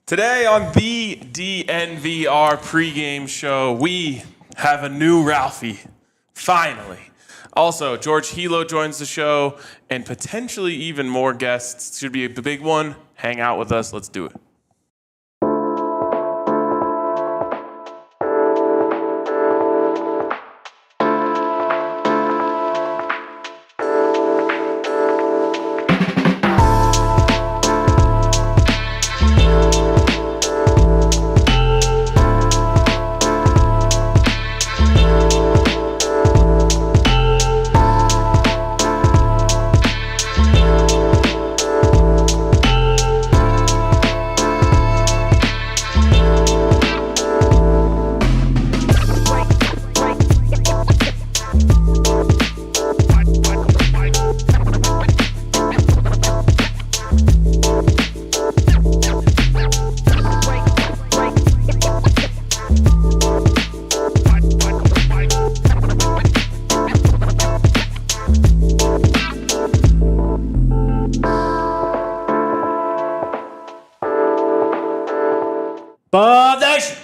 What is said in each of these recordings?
Today on the DNVR Pregame Show, we have a new Ralphie, finally. Also, George Helow joins the show, and potentially even more guests. Should be a big one. Hang out with us. Let's do it.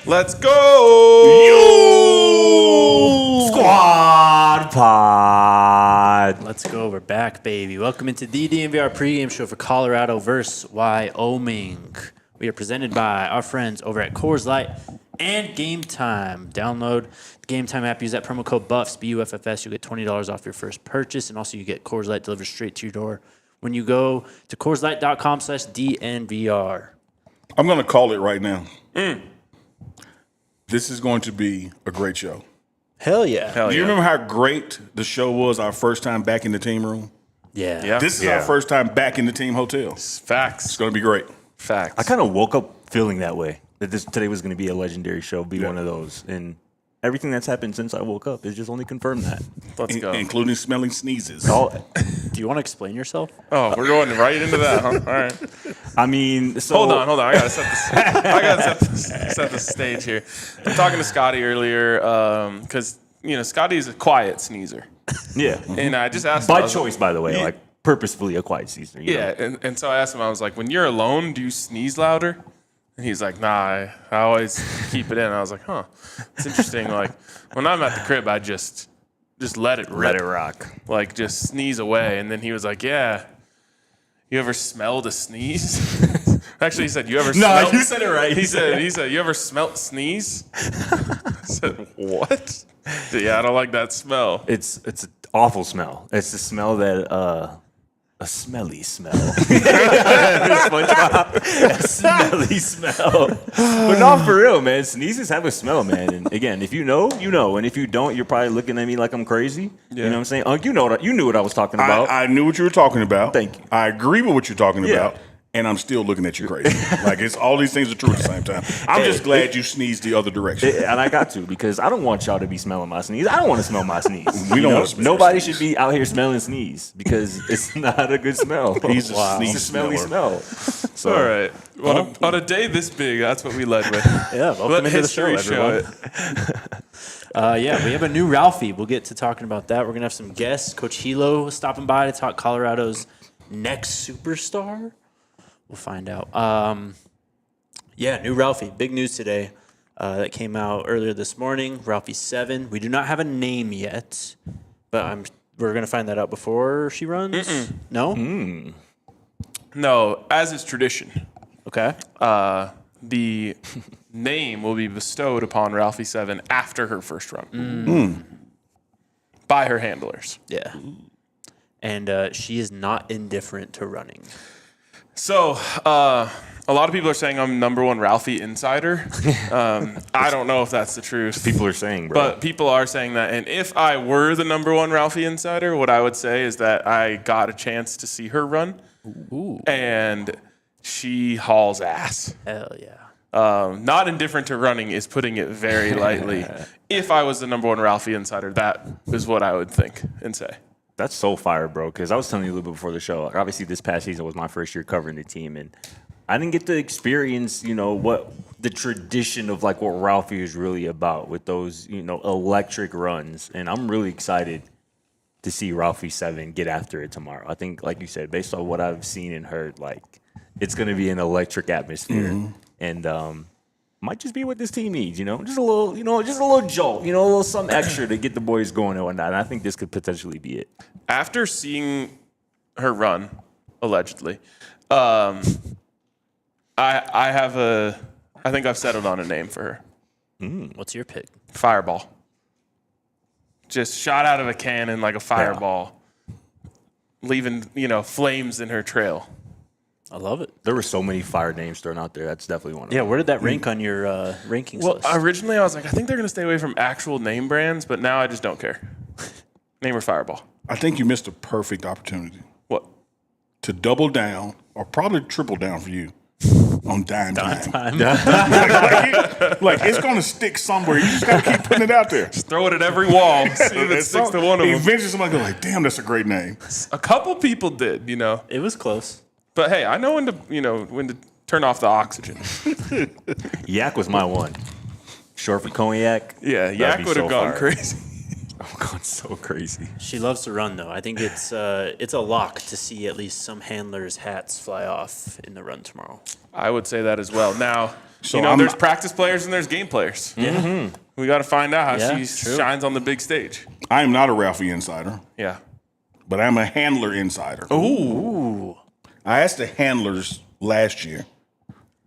Let's go! Squad Pod! Let's go. We're back, baby. Welcome into the DNVR Pregame Show for Colorado versus Wyoming. We are presented by our friends over at Coors Light and Game Time. Download the Game Time app. Use that promo code BUFFS, BUFFS. You'll get $20 off your first purchase, and also you get Coors Light delivered straight to your door when you go to CoorsLight.com/DNVR. I'm going to call it right now. This is going to be a great show. Hell yeah. Hell Do you yeah. remember how great the show was our first time back in the team room? Yeah. Yeah. This is our first time back in the team hotel. It's Facts. going to be great. Facts. I kind of woke up feeling that way, that today was going to be a legiondary show, be one of those. And everything that's happened since I woke up has just only confirmed that. Let's go. Including smelling sneezes. Oh, Do you want to explain yourself? Oh, we're going right into that, huh? All right. I mean, so... Hold on. I gotta set the stage here. I'm talking to Scotty earlier because Scotty's a quiet sneezer, Yeah. and I just asked him, By choice, by the way, Yeah. like purposefully a quiet season. and so I asked him. I was like, when you're alone, do you sneeze louder? And he's like, nah, I always keep it in. I was like, huh, it's interesting. Like when I'm at the crib, I just let it rip. Let it rock. Like just sneeze away. And then he was like, yeah. You ever smelled a sneeze? Actually, he said, you ever smelled? you said it right. He said, you ever smelt sneeze? I said, what? Yeah, I don't like that smell. It's an awful smell. It's the smell that... a smelly smell. A smelly smell. But not for real, man. Sneezes have a smell, man. And again, if you know, you know. And if you don't, you're probably looking at me like I'm crazy. Yeah. You know what I'm saying? You knew what I was talking about. I knew what you were talking about. Thank you. I agree with what you're talking Yeah. about. And I'm still looking at you crazy. Like, it's all these things are true at the same time. I'm just glad you sneezed the other direction. And I got to, because I don't want y'all to be smelling my sneeze. I don't want to smell my sneeze. We don't want to smell Nobody your sneeze. should be out here smelling sneeze, because it's not a good smell. He's a sneeze It's a smelly smeller. smell. So, All right. On a day this big, that's what we led with. Yeah, welcome Let into the show, history show everyone. it. Yeah, we have a new Ralphie. We'll get to talking about that. We're going to have some guests. Coach Helow stopping by to talk Colorado's next superstar. We'll find out. New Ralphie. Big news today that came out earlier this morning. Ralphie 7. We do not have a name yet, but we're going to find that out before she runs. No? No, as is tradition, Okay. the name will be bestowed upon Ralphie 7 after her first run by her handlers. Yeah. And she is not indifferent to running. So, a lot of people are saying I'm number one Ralphie insider. I don't know if that's the truth. people are saying, bro. But people are saying that. And if I were the number one Ralphie insider, what I would say is that I got a chance to see her run. Ooh. And she hauls ass. Hell yeah. Not indifferent to running is putting it very lightly. If I was the number one Ralphie insider, that is what I would think and say. That's so fire, bro, because I was telling you a little bit before the show. Like, obviously, this past season was my first year covering the team, and I didn't get to experience, what the tradition of, like, what Ralphie is really about with those, electric runs. And I'm really excited to see Ralphie 7 get after it tomorrow. I think, like you said, based on what I've seen and heard, like, it's going to be an electric atmosphere. and might just be what this team needs. Just a little jolt. A little something extra to get the boys going and whatnot. And I think this could potentially be it. After seeing her run, allegedly, I think I've settled on a name for her. What's your pick? Fireball. Just shot out of a cannon like a fireball, leaving, flames in her trail. I love it. There were so many fire names thrown out there. That's definitely one of them. Yeah, where did that rank on your rankings list? Well, originally I was like, I think they're going to stay away from actual name brands, but now I just don't care. Name her Fireball. I think you missed a perfect opportunity What? to double down or probably triple down for you on dime time. like it's going to stick somewhere. You just got to keep putting it out there. Just throw it at every wall. See if it sticks to one of them. Eventually somebody go like, damn, that's a great name. A couple people did, It was close. But hey, I know when to turn off the oxygen. Yak was my one. Short for cognac. Yeah, Yak would have gone crazy. I'm going so crazy. She loves to run, though. I think it's a lock to see at least some handlers' hats fly off in the run tomorrow. I would say that as well. Now, So there's practice players and there's game players. Yeah. We got to find out how she true. shines on the big stage. I am not a Ralphie insider, Yeah. but I'm a handler insider. Ooh. I asked the handlers last year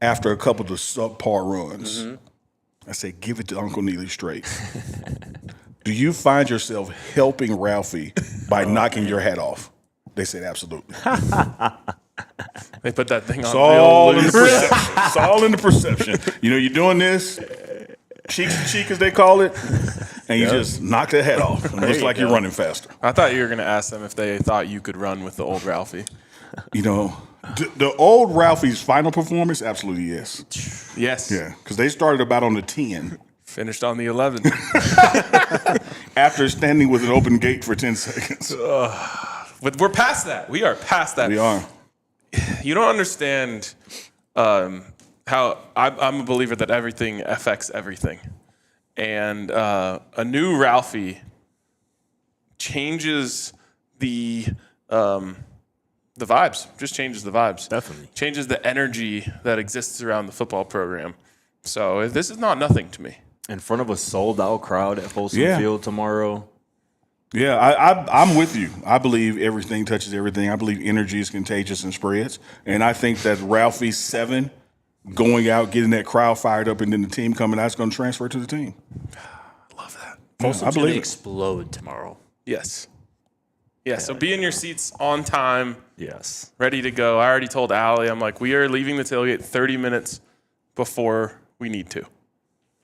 after a couple of the subpar runs. I said, give it to Uncle Neely straight. Do you find yourself helping Ralphie by knocking your hat off? They said, absolutely. They put that thing on It's all in the real loose. perception. It's all in the perception. You're doing this, cheek to cheek as they call it, and you just knock the hat off. It looks like you're running faster. I thought you were going to ask them if they thought you could run with the old Ralphie. The old Ralphie's final performance, absolutely yes. Yes. Yeah, because they started about on the 10 Finished on the 11. after standing with an open gate for 10 seconds. But we're past that. We are past that. We are. You don't understand how I'm a believer that everything affects everything. And a new Ralphie changes the vibes, just changes the vibes. Definitely. Changes the energy that exists around the football program. So this is not nothing to me. In front of a sold-out crowd at Folsom Yeah. Field tomorrow. Yeah, I'm with you. I believe everything touches everything. I believe energy is contagious and spreads. And I think that Ralphie's 7 going out, getting that crowd fired up, and then the team coming out is going to transfer to the team. Love that. Folsom's I going believe to it. explode tomorrow. Yes. Yeah, so be in your seats on time, Yes. ready to go. I already told Allie, I'm like, we are leaving the tailgate 30 minutes before we need to.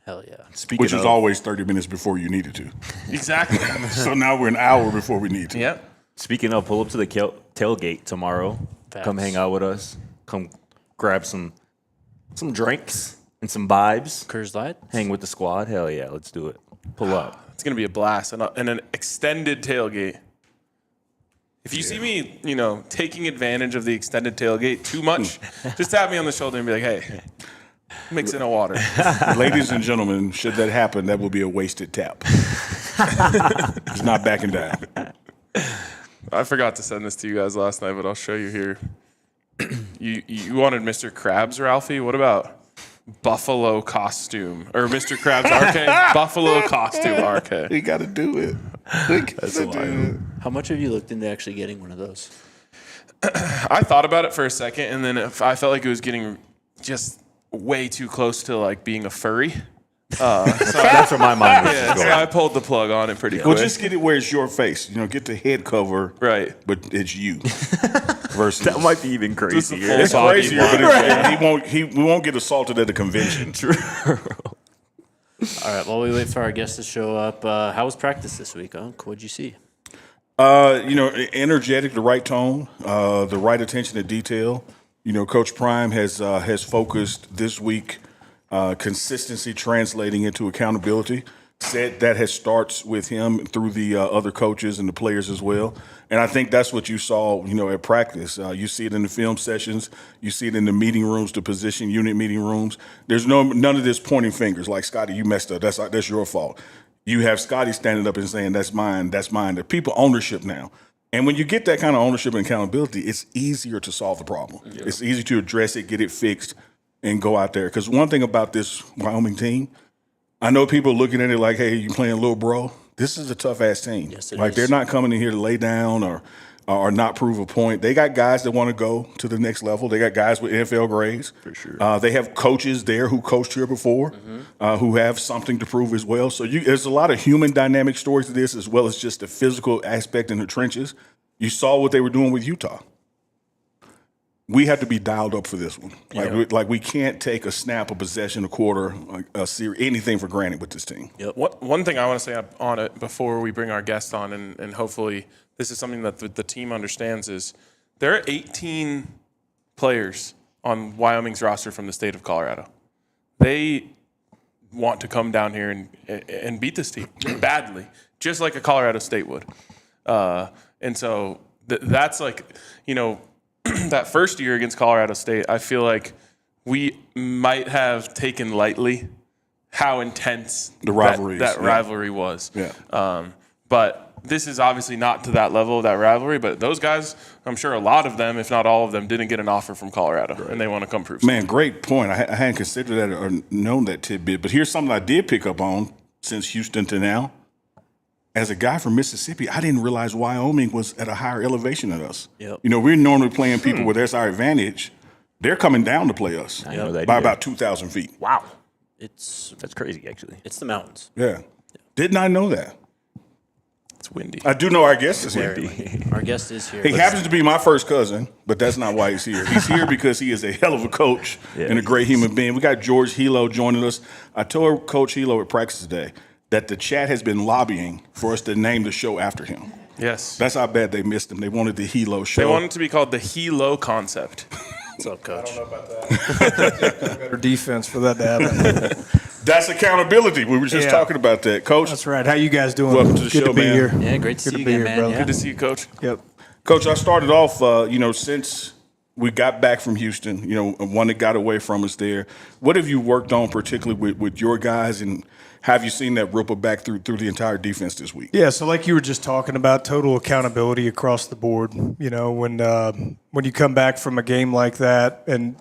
Hell yeah. Speaking Which of, is always 30 minutes before you needed to. Exactly. So now we're an hour before we need to. Yep. Speaking of, pull up to the tailgate tomorrow. Facts. Come hang out with us. Come grab some drinks and some vibes. Coors Light? Hang with the squad. Hell yeah, let's do it. Pull up. It's going to be a blast and an extended tailgate. If you see me, taking advantage of the extended tailgate too much, just tap me on the shoulder and be like, hey, mix in a water. Ladies and gentlemen, should that happen, that will be a wasted tap. It's not backing down. I forgot to send this to you guys last night, but I'll show you here. You wanted Mr. Krabs, Ralphie? What about Buffalo costume? Or Mr. Krabs RK? Buffalo costume RK. We got to do it. That's wild. How much have you looked into actually getting one of those? I thought about it for a second, and then I felt like it was getting just way too close to like being a furry. That's where my mind was Yeah, so going. I pulled the plug on it pretty quick. Well, just get it where it's your face. Get the head cover, Right. but it's you. Versus That might be even Just a crazier. full it's body crazier, one. but we won't get assaulted at a convention. All right, while we wait for our guests to show up, how was practice this week, Unc? What'd you see? Energetic, the right tone, the right attention to detail. Coach Prime has focused this week consistency translating into accountability. Said that starts with him through the other coaches and the players as well. And I think that's what you saw, at practice. You see it in the film sessions. You see it in the meeting rooms, the position unit meeting rooms. There's none of this pointing fingers like, Scotty, you messed up. That's your fault. You have Scotty standing up and saying, that's mine, that's mine. The people ownership now. And when you get that kind of ownership and accountability, it's easier to solve the problem. Yeah. It's easier to address it, get it fixed. and go out there. Because one thing about this Wyoming team, I know people looking at it like, hey, you playing little bro. This is a tough-ass team. Yes, it like, is. they're not coming in here to lay down or not prove a point. They got guys that want to go to the next level. They got guys with NFL grades. For sure. They have coaches there who coached here before, who have something to prove as well. So there's a lot of human dynamic stories to this, as well as just the physical aspect in the trenches. You saw what they were doing with Utah. We have to be dialed up for this one. Like we can't take a snap, a possession, a quarter, a series, anything for granted with this team. Yep. One thing I want to say on it before we bring our guest on, and hopefully this is something that the team understands, is there are 18 players on Wyoming's roster from the state of Colorado. They want to come down here and beat this team badly, just like a Colorado State would. And so that's like, that first year against Colorado State, I feel like we might have taken lightly how intense The rivalries, that yeah. rivalry was. Yeah. But this is obviously not to that level of that rivalry. But those guys, I'm sure a lot of them, if not all of them, didn't get an offer from Colorado, and they want to come prove something. Man, great point. I hadn't considered that or known that tidbit. But here's something I did pick up on since Houston to now. As a guy from Mississippi, I didn't realize Wyoming was at a higher elevation than us. Yep. We're normally playing people where there's our advantage. They're coming down to play us I know that by either. about 2,000 feet. Wow. It's That's crazy, actually. the mountains. Yeah. Did not know that. It's windy. I do know our guest is here. Our guest is here. He happens to be my first cousin, but that's not why he's here. He's here because he is a hell of a coach and a great human being. We got George Helow joining us. I told Coach Helow at practice today that the chat has been lobbying for us to name the show after him. Yes. That's how bad they missed him. They wanted the Helow show. They want it to be called the Helo concept. What's up, Coach? I don't know about that. Better defense for that to happen. That's accountability. We were just Yeah. talking about that. Coach, That's right. How you guys doing? Welcome to the Good show, to be man. here. Yeah, great to Good see you be again, here, man. brother. Yeah. Good to see you, Coach. Yep. Coach, I started off, since we got back from Houston, one that got away from us there. What have you worked on particularly with your guys, and have you seen that ripple back through the entire defense this week? Yeah, so like you were just talking about, total accountability across the board. When you come back from a game like that, and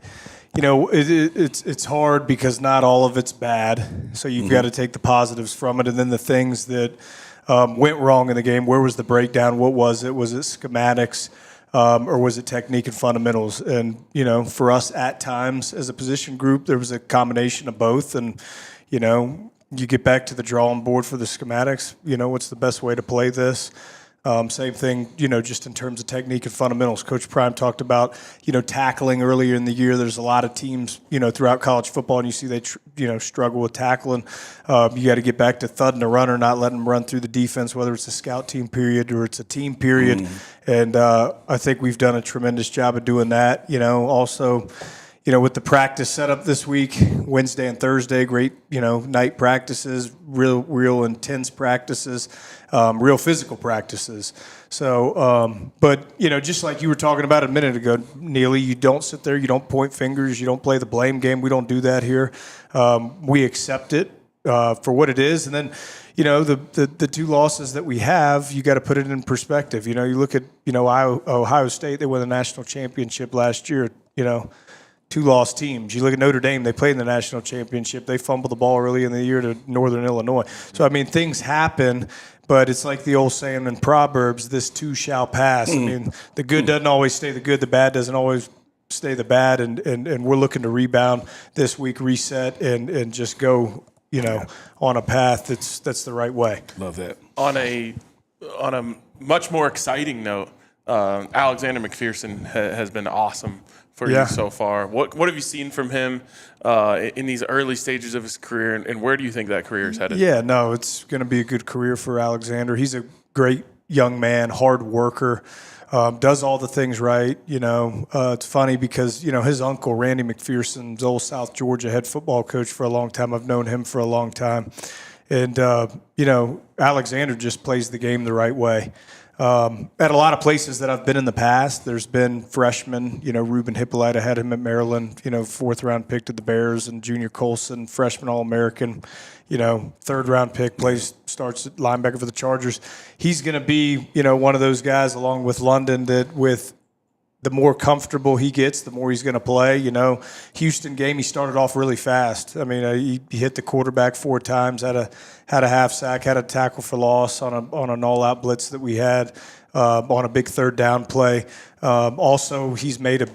it's hard because not all of it's bad. So you've got to take the positives from it, and then the things that went wrong in the game. Where was the breakdown? What was it? Was it schematics? Or was it technique and fundamentals? And, for us at times as a position group, there was a combination of both. And, you get back to the drawing board for the schematics, what's the best way to play this? Same thing, just in terms of technique and fundamentals. Coach Prime talked about, tackling earlier in the year. There's a lot of teams, throughout college football, and you see they, struggle with tackling. You got to get back to thudding the runner, not letting them run through the defense, whether it's a scout team period or it's a team period. And I think we've done a tremendous job of doing that. Also, with the practice setup this week, Wednesday and Thursday, great, night practices, real intense practices, real physical practices. So, but, just like you were talking about a minute ago, Neely, you don't sit there, you don't point fingers, you don't play the blame game. We don't do that here. We accept it for what it is. And then, the two losses that we have, you got to put it in perspective. You look at, Ohio State, they won the national championship last year, two lost teams. You look at Notre Dame, they played in the national championship. They fumbled the ball early in the year to Northern Illinois. So, things happen, but it's like the old saying in Proverbs, this too shall pass. The good doesn't always stay the good. The bad doesn't always stay the bad. And we're looking to rebound this week, reset, and just go, on a path that's the right way. Love that. On a much more exciting note, Alexander McPherson has been awesome for you so far. What have you seen from him in these early stages of his career, and where do you think that career is headed? Yeah, no, it's going to be a good career for Alexander. He's a great young man, hard worker, does all the things right. It's funny because, his uncle, Randy McPherson's old South Georgia head football coach for a long time. I've known him for a long time. And, Alexander just plays the game the right way. At a lot of places that I've been in the past, there's been freshmen, Ruben Hippolyte, I had him at Maryland, 4th round pick to the Bears, and Junior Colson, freshman All-American, 3rd round pick, starts at linebacker for the Chargers. He's going to be, one of those guys along with London that with the more comfortable he gets, the more he's going to play. Houston game, he started off really fast. I mean, he hit the quarterback 4 times, had a half sack, had a tackle for loss on an all-out blitz that we had on a big third down play. Also, he's made a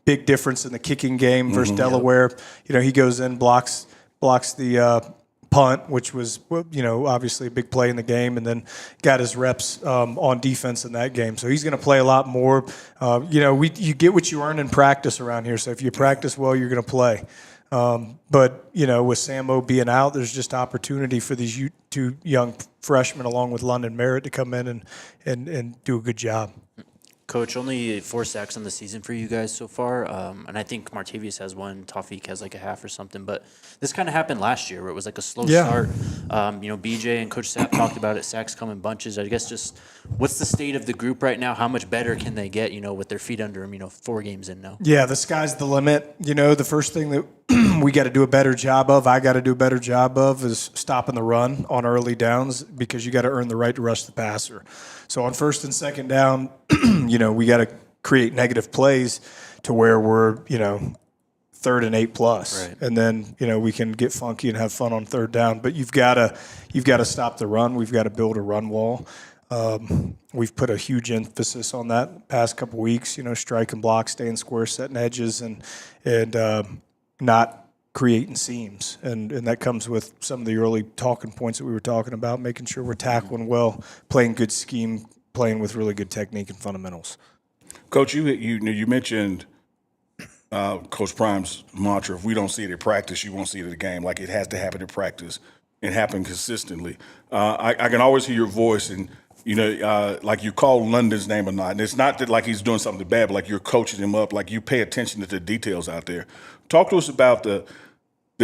big difference in the kicking game versus Delaware. He goes in, blocks the punt, which was obviously a big play in the game, and then got his reps on defense in that game. So he's going to play a lot more. You get what you earn in practice around here. So if you practice well, you're going to play. But with Samo being out, there's just opportunity for these 2 young freshmen along with London Merritt to come in and do a good job. Coach, only 4 sacks on the season for you guys so far, and I think Martavius has 1, Tawfiq has like a half or something. But this kind of happened last year, where it was like a slow start. BJ and Coach Sapp talked about it. Sacks come in bunches. I guess just what's the state of the group right now? How much better can they get? With their feet under them. 4 games in now. Yeah, the sky's the limit. The first thing that we got to do a better job of, I got to do a better job of, is stopping the run on early downs, because you got to earn the right to rush the passer. So on first and second down, we got to create negative plays to where we're, 3rd and 8 plus, right. And then we can get funky and have fun on third down. But you've got to stop the run. We've got to build a run wall. We've put a huge emphasis on that past couple weeks. Strike and block, staying square, setting edges, and not creating seams, and that comes with some of the early talking points that we were talking about, making sure we're tackling well, playing good scheme, playing with really good technique and fundamentals. Coach, you mentioned Coach Prime's mantra: if we don't see it at practice, you won't see it at the game. Like, it has to happen at practice and happen consistently. I can always hear your voice, and like you call London's name or not, and it's not that like he's doing something bad, but like you're coaching him up, like you pay attention to the details out there. Talk to us about the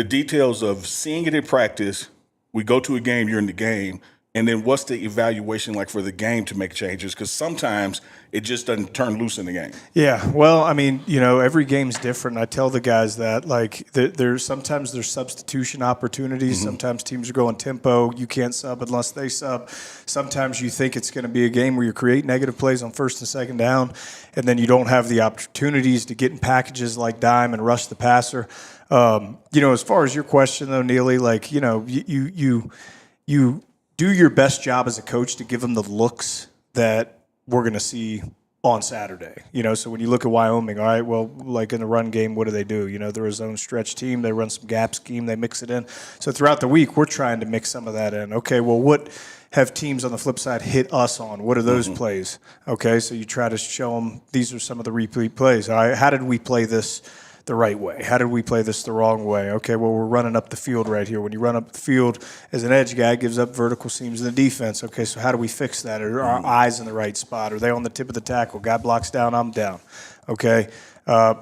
details of seeing it in practice. We go to a game, you're in the game, and then what's the evaluation like for the game to make changes? Because sometimes it just doesn't turn loose in the game. Yeah, well, I mean, every game's different. I tell the guys that, like, there's substitution opportunities. Mm-hmm. Sometimes teams are going tempo. You can't sub unless they sub. Sometimes you think it's going to be a game where you create negative plays on first and second down, and then you don't have the opportunities to get in packages like dime and rush the passer. As far as your question, though, Neely, like, you do your best job as a coach to give them the looks that we're going to see on Saturday. So when you look at Wyoming, all right, well, like in the run game, what do? They're a zone stretch team. They run some gap scheme. They mix it in. So throughout the week, we're trying to mix some of that in. Okay, well, what have teams on the flip side hit us on? What are those plays? Okay, so you try to show them these are some of the repeat plays. All right, how did we play this the right way? How did we play this the wrong way? Okay, well, we're running up the field right here. When you run up the field as an edge guy, it gives up vertical seams in the defense. Okay, so how do we fix that? Are our eyes in the right spot? Are they on the tip of the tackle? Guy blocks down, I'm down. Okay,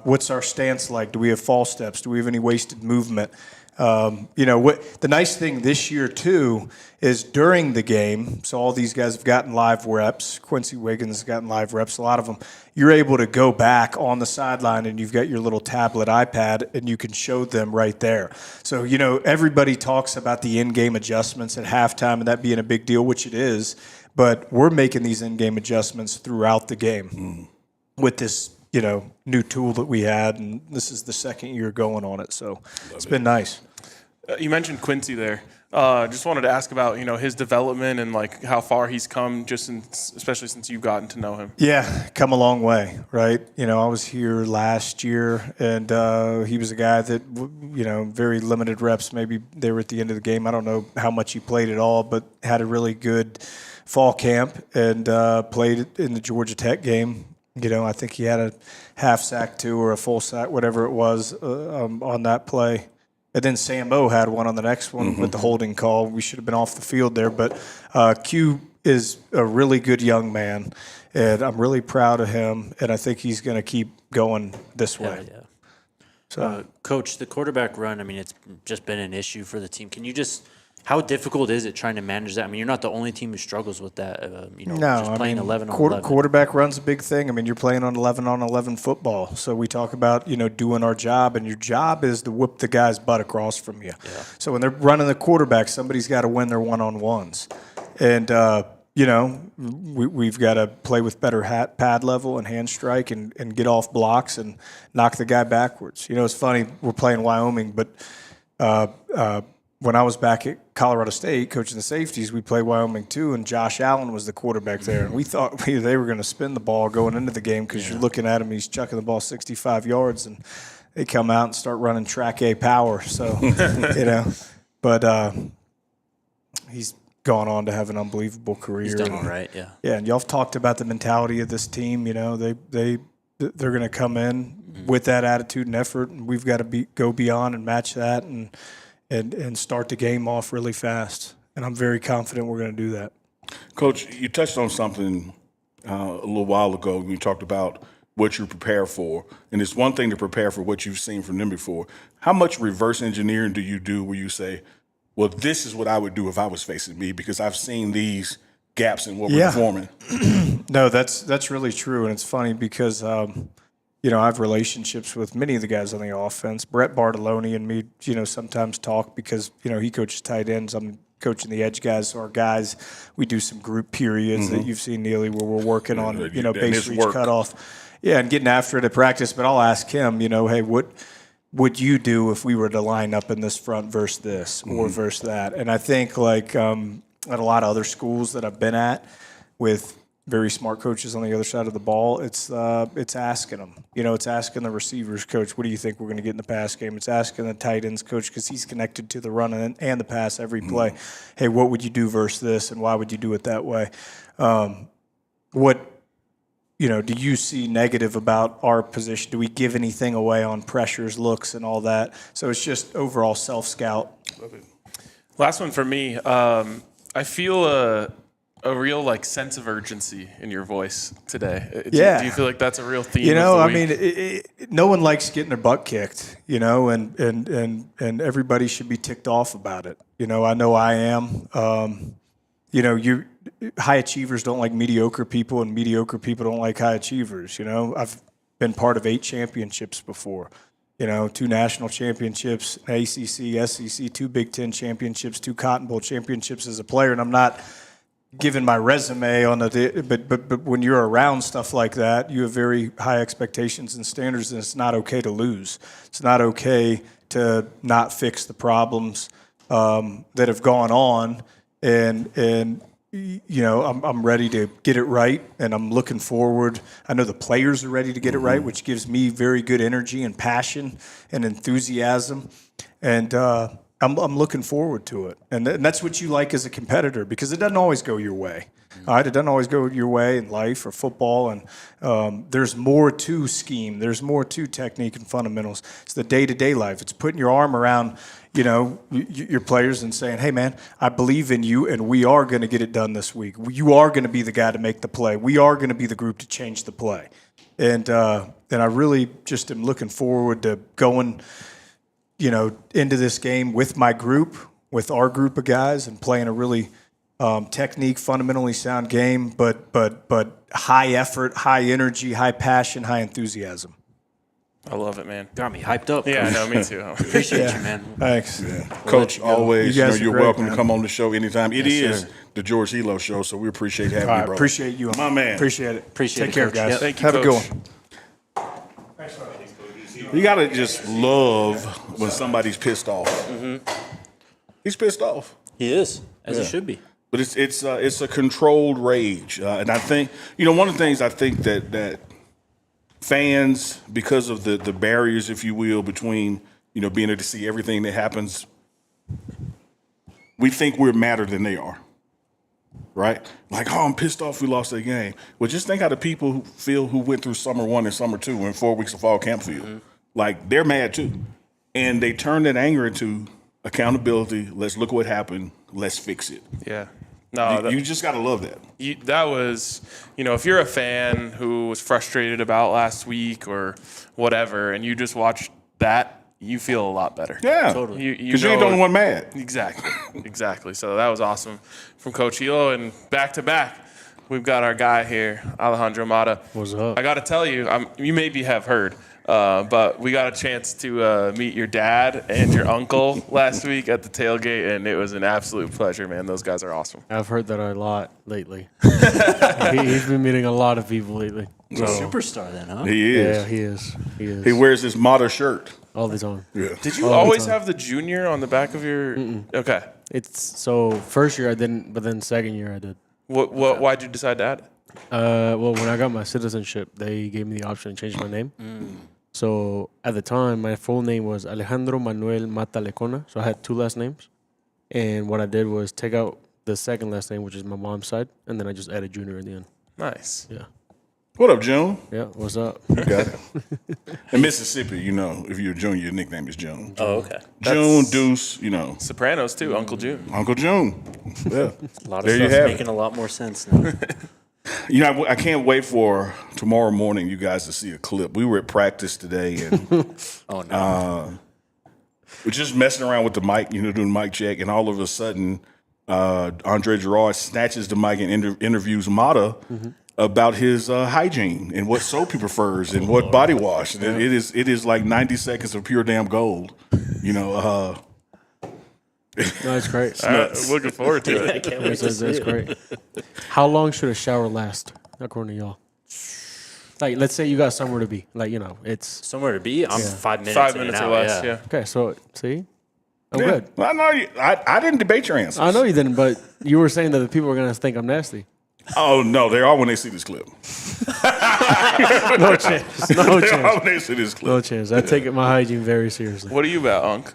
what's our stance like? Do we have false steps? Do we have any wasted movement? The nice thing this year, too, is during the game, so all these guys have gotten live reps. Quincy Wiggins has gotten live reps, a lot of them. You're able to go back on the sideline, and you've got your little tablet iPad, and you can show them right there. So, everybody talks about the in-game adjustments at halftime and that being a big deal, which it is, but we're making these in-game adjustments throughout the game with this new tool that we had, and this is the second year going on it, so it's been nice. You mentioned Quincy there. Just wanted to ask about his development and like how far he's come, especially since you've gotten to know him. Yeah, come a long way, right? I was here last year, and he was a guy that very limited reps. Maybe they were at the end of the game. I don't know how much he played at all, but had a really good fall camp and played in the Georgia Tech game. I think he had a half sack too, or a full sack, whatever it was, on that play. And then Samo had one on the next one with the holding call. We should have been off the field there. But Q is a really good young man, and I'm really proud of him, and I think he's going to keep going this way. Yeah. So, Coach, the quarterback run, it's just been an issue for the team. Can you how difficult is it trying to manage that? You're not the only team who struggles with that. Just playing 11 on 11. Quarterback run's a big thing. You're playing on 11 football. So we talk about, doing our job, and your job is to whip the guy's butt across from you. Yeah. So when they're running the quarterback, somebody's got to win their one-on-ones. And, we've got to play with better pad level and hand strike and get off blocks and knock the guy backwards. It's funny, we're playing Wyoming, but when I was back at Colorado State coaching the safeties, we played Wyoming too, and Josh Allen was the quarterback there. And we thought they were going to spin the ball going into the game because you're looking at him, he's chucking the ball 65 yards, and they come out and start running track A power. So, but he's gone on to have an unbelievable career. He's done all right, yeah. Yeah, and y'all have talked about the mentality of this team. They're going to come in with that attitude and effort, and we've got to go beyond and match that and start the game off really fast. And I'm very confident we're going to do that. Coach, you touched on something a little while ago when you talked about what you prepare for. And it's one thing to prepare for what you've seen from them before. How much reverse engineering do you do where you say, well, this is what I would do if I was facing me because I've seen these gaps in what we're performing? No, that's really true. And it's funny because I have relationships with many of the guys on the offense. Brett Bartoloni and me, sometimes talk because, he coaches tight ends. I'm coaching the edge guys. So our guys, we do some group periods that you've seen, Neely, where we're working on, base reach cutoff. Yeah, and getting after it at practice. But I'll ask him, hey, what would you do if we were to line up in this front versus this or versus that? And I think at a lot of other schools that I've been at with very smart coaches on the other side of the ball, it's asking them. It's asking the receivers coach, what do you think we're going to get in the pass game? It's asking the tight ends coach because he's connected to the run and the pass every play. Hey, what would you do versus this, and why would you do it that way? Do you see negative about our position? Do we give anything away on pressures, looks, and all that? So it's just overall self-scout. Last one for me. I feel a real sense of urgency in your voice today. Do you feel like that's a real theme? No one likes getting their butt kicked, and everybody should be ticked off about it. I know I am. High achievers don't like mediocre people, and mediocre people don't like high achievers. I've been part of 8 championships before. 2 national championships, an ACC, SEC, 2 Big Ten championships, 2 Cotton Bowl championships as a player, and I'm not giving my resume on but when you're around stuff like that, you have very high expectations and standards, and it's not okay to lose. It's not okay to not fix the problems that have gone on, and I'm ready to get it right, and I'm looking forward. I know the players are ready to get it right, which gives me very good energy and passion and enthusiasm, and I'm looking forward to it. And that's what you like as a competitor, because it doesn't always go your way. All right, it doesn't always go your way in life or football, and there's more to scheme. There's more to technique and fundamentals. It's the day-to-day life. It's putting your arm around your players and saying, hey, man, I believe in you, and we are going to get it done this week. You are going to be the guy to make the play. We are going to be the group to change the play. And I really just am looking forward to going, into this game with my group, with our group of guys, and playing a really technique, fundamentally sound game, but high effort, high energy, high passion, high enthusiasm. I love it, man. Got me hyped up. Yeah, no, me too. Appreciate you, man. Thanks. Yeah. Coach, always, you're great, welcome man. to come on the show anytime. It is sir. the George Helow Show, so we appreciate having All you, right, bro. appreciate you. My man. Appreciate it. Appreciate Take it, care, Coach. guys. Yep. Thank you, Have a good Coach. one. You got to just love when somebody's pissed off. He's pissed off. He is, as he should be. But it's a controlled rage, and I think one of the things I think that fans, because of the barriers, if you will, between being able to see everything that happens, we think we're madder than they are, right? Like, I'm pissed off we lost that game. Well, just think how the people who went through summer 1 and summer 2 and 4 weeks of fall camp feel. Like, they're mad too, and they turn that anger into accountability. Let's look what happened. Let's fix it. Yeah. No, You just got to love that. That was, if you're a fan who was frustrated about last week or whatever, and you just watch that, you feel a lot better. Yeah, Totally. Because you ain't the only one mad. Exactly. So that was awesome from Coach Helow. And back to back, we've got our guy here, Alejandro Mata. What's up? I got to tell you, you maybe have heard, But we got a chance to meet your dad and your uncle last week at the tailgate, and it was an absolute pleasure, man. Those guys are awesome. I've heard that a lot lately. He's been meeting a lot of people lately. He's a superstar then, huh? He is. Yeah, he is. He is. He wears his Mata shirt. all the time. Yeah. Did you always have the junior on the back of your? Okay. It's so first year I didn't, but then second year I did. Why'd you decide to add it? Well, when I got my citizenship, they gave me the option to change my name. So at the time, my full name was Alejandro Manuel Mata Lecona. So I had two last names. And what I did was take out the second last name, which is my mom's side, and then I just added junior in the end. Nice. Yeah. What up, June? Yeah, what's up? You got it. In Mississippi, you know, if you're a junior, your nickname is June. Oh, okay. June, Deuce, you know. Sopranos too, Uncle June. Uncle June. Yeah. A lot of There you stuff's have making a lot more sense now. You know, I can't wait for tomorrow morning you guys to see a clip. We were at practice today and Oh, no. we're just messing around with the mic, you know, doing mic check, and all of a sudden Andre Gerard snatches the mic and interviews Mata about his hygiene and what soap he prefers and what body wash. And it is like 90 seconds of pure damn gold. You know, No, it's great. Looking forward to it. I can't wait to That's, see that's it. great. How long should a shower last, according to y'all? Like, let's say you got somewhere to be. Like, you know, it's Somewhere to be? I'm 5 minutes 5 in minutes and or out, less. Yeah. okay. So, see, I'm yeah. good. I know you. I didn't debate your answers. I know you didn't, but you were saying that the people are gonna think I'm nasty. Oh no, they are when they see this clip. No chance. No They are chance. when they see this clip. No chance. I take my hygiene very seriously. What are you about, Unc?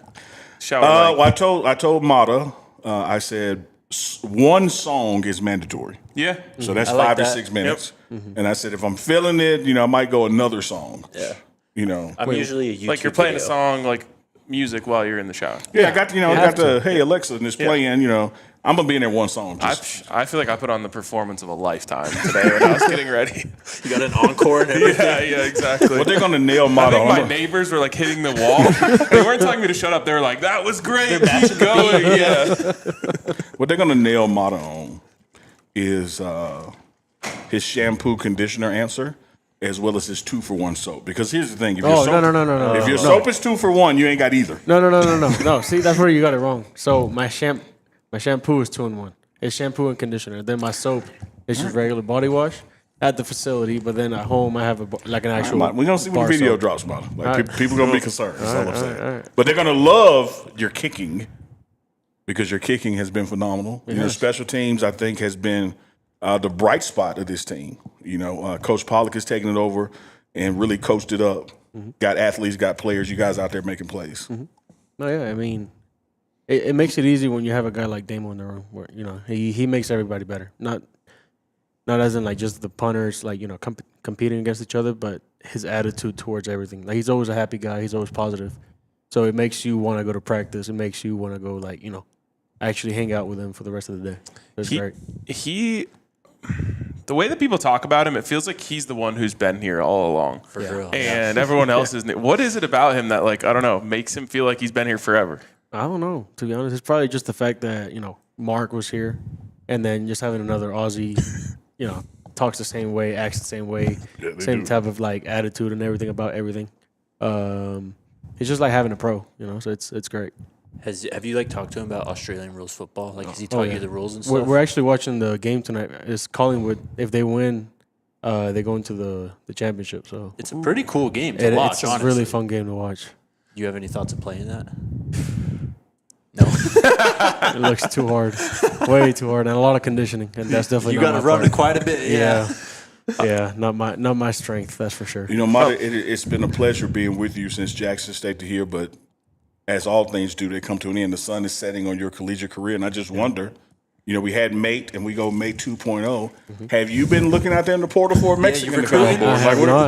Shower. Well, I told Mata, I said one song is mandatory. Yeah. So that's like 5 to that. 6 minutes. And I said, if I'm feeling it, you know, I might go another song. Yeah. You know. I'm usually a YouTube Like you're playing video. a song like music while you're in the shower. Yeah, I got I have got the hey Alexa and it's playing, you know. I'm gonna be in there one song. Just, I feel like I put on the performance of a lifetime today when I was getting ready. You got an encore and everything. Yeah, exactly. but they're gonna nail I Mata think my on. neighbors were like hitting the wall. They weren't telling me to shut up. They were like, "That was great. Keep going." Yeah. What they're gonna nail Mata on is his shampoo conditioner answer, as well as his 2-for-1 soap. Because here's the thing: if your Oh, soap, no. if your soap is 2 for 1, you ain't got either. No. See, that's where you got it wrong. So my shampoo is 2-in-1. It's shampoo and conditioner. Then my soap is just regular body wash at the facility. But then at home, I have an actual. We're gonna see when bar the video soap. drops, Mata. Like All right. people gonna be concerned. That's all I'm saying. all right. But they're gonna love your kicking because your kicking has been phenomenal. You know, special teams I think has been the bright spot of this team. You know, Coach Pollock has taken it over and really coached it up. Got athletes, got players. You guys out there making plays. No, yeah. I mean, it makes it easy when you have a guy like Damo in the room, where you know he makes everybody better. Not as in like just the punters, like you know competing against each other, but his attitude towards everything. Like he's always a happy guy. He's always positive. So it makes you want to go to practice. It makes you want to go like you know actually hang out with him for the rest of the day. It's great. The way that people talk about him, it feels like he's the one who's been here all along. For real. And everyone else isn't. What is it about him that, like, I don't know, makes him feel like he's been here forever? I don't know, to be honest. It's probably just the fact that, you know, Mark was here and then just having another Aussie, you know, talks the same way, acts the same way, same type of like attitude and everything about everything. It's just like having a pro, you know, so it's great. Have you like talked to him about Australian rules football? Like, has he taught you the rules and stuff? We're actually watching the game tonight. It's Collingwood. If they win, they go into the championship. So It's a pretty cool game to watch, it's a honestly. really fun game to watch. Do you have any thoughts of playing that? No. It looks too hard, way too hard, and a lot of conditioning, and that's definitely You not got to my run part. it quite a bit. Yeah. Yeah, not my strength. That's for sure. You know, Mata, it's been a pleasure being with you since Jackson State to here, but as all things do, they come to an end. The sun is setting on your collegiate career, and I just wonder, you know, we had Mate, and we go Mate 2.0. Have you been looking out there in the portal for a Mexican to come on board?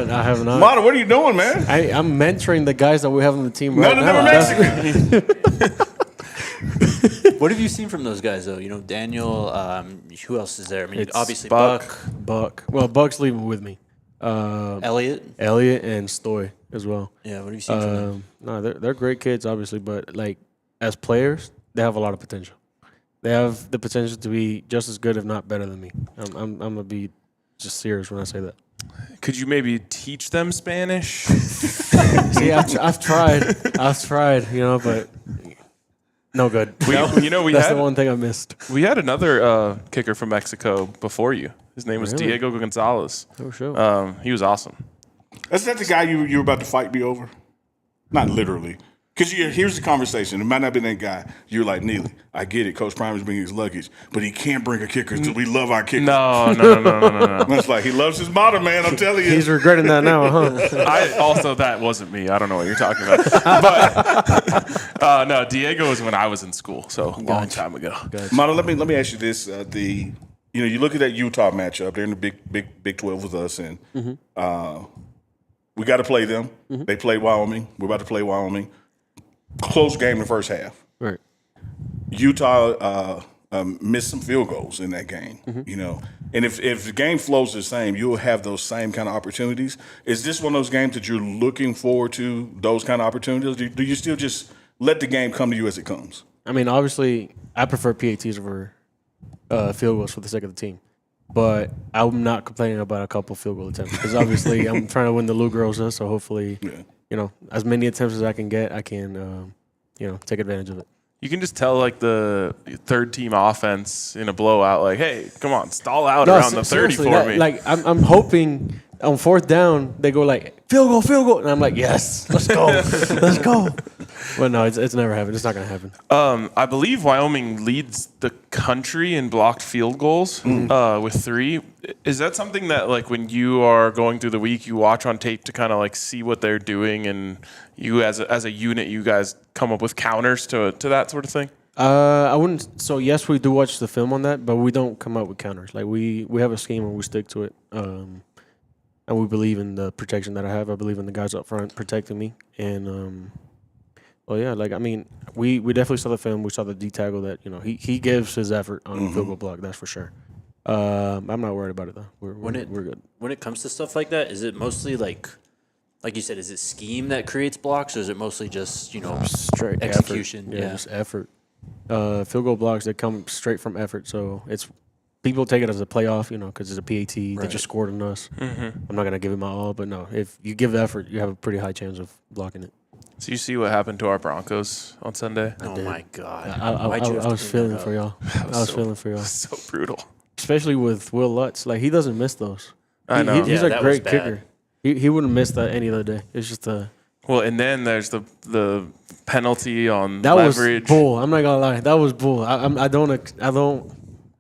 I have not. Mata, what are you doing, man? I'm mentoring the guys that we have on the team right None of them now. are Mexican. What have you seen from those guys, though? You know, Daniel, who else is there? I mean, It's obviously Buck. Well, Buck's leaving with me. Elliot. Elliot and Stoy as well. Yeah, what have you seen from them? No, they're great kids, obviously, but like as players, they have a lot of potential. They have the potential to be just as good, if not better than me. I'm gonna be just serious when I say that. Could you maybe teach them Spanish? See, I've tried, you know, but no good. We That's the one thing I missed. We had another kicker from Mexico before you. His name was Really? Diego Gonzalez. Oh, sure. He was awesome. Is that the guy you were about to fight me over? Not literally. Because here's the conversation. It might not have been that guy. You're like, Neely, I get it. Coach Prime is bringing his luggage, but he can't bring a kicker because we love our kickers. No. That's like, he loves his motto, man. I'm telling you. He's regretting that now, huh? That wasn't me. I don't know what you're talking about. But no, Diego was when I was in school, so a long time ago. Mata, let me ask you this: you look at that Utah matchup. They're in the Big 12 with us, and we got to play them. They played Wyoming. We're about to play Wyoming. Close game in the first half. Right. Utah missed some field goals in that game, you know. And if the game flows the same, you'll have those same kind of opportunities. Is this one of those games that you're looking forward to, those kind of opportunities? Do you still just let the game come to you as it comes? I mean, obviously, I prefer PATs over field goals for the sake of the team. But I'm not complaining about a couple field goal attempts because obviously I'm trying to win the Lou Groza, so hopefully, you know, as many attempts as I can get, I can, you know, take advantage of it. You can just tell like the third team offense in a blowout, like, hey, come on, stall out around the 30 for me. Like I'm hoping on fourth down they go like field goal, and I'm like, yes, let's go, let's go. But no, it's never happened. It's not gonna happen. I believe Wyoming leads the country in blocked field goals with 3. Is that something that, like, when you are going through the week, you watch on tape to kind of like see what they're doing, and you as a unit, you guys come up with counters to that sort of thing? I wouldn't. So yes, we do watch the film on that, but we don't come up with counters. Like we have a scheme and we stick to it. And we believe in the protection that I have. I believe in the guys up front protecting me. And well, yeah, like I mean, we definitely saw the film. We saw the D tackle that, you know, he gives his effort on the field goal block. That's for sure. I'm not worried about it though. We're good. When it comes to stuff like that, is it mostly like you said, is it scheme that creates blocks, or is it mostly just, you know, Straight execution? Effort. Yeah, just effort. Field goal blocks that come straight from effort. So it's people take it as a playoff, you know, because it's a PAT. They just scored on us. I'm not gonna give it my all, but no, if you give the effort, you have a pretty high chance of blocking it. So you see what happened to our Broncos on Sunday? Oh my God! I was feeling for y'all. I was feeling for y'all, So brutal. especially with Will Lutz. Like he doesn't miss those. I know. He's Yeah, a that great was bad. kicker. He wouldn't miss that any other day. It's just Well, and then there's the penalty on that leverage. was bull. I'm not gonna lie, that was bull. I don't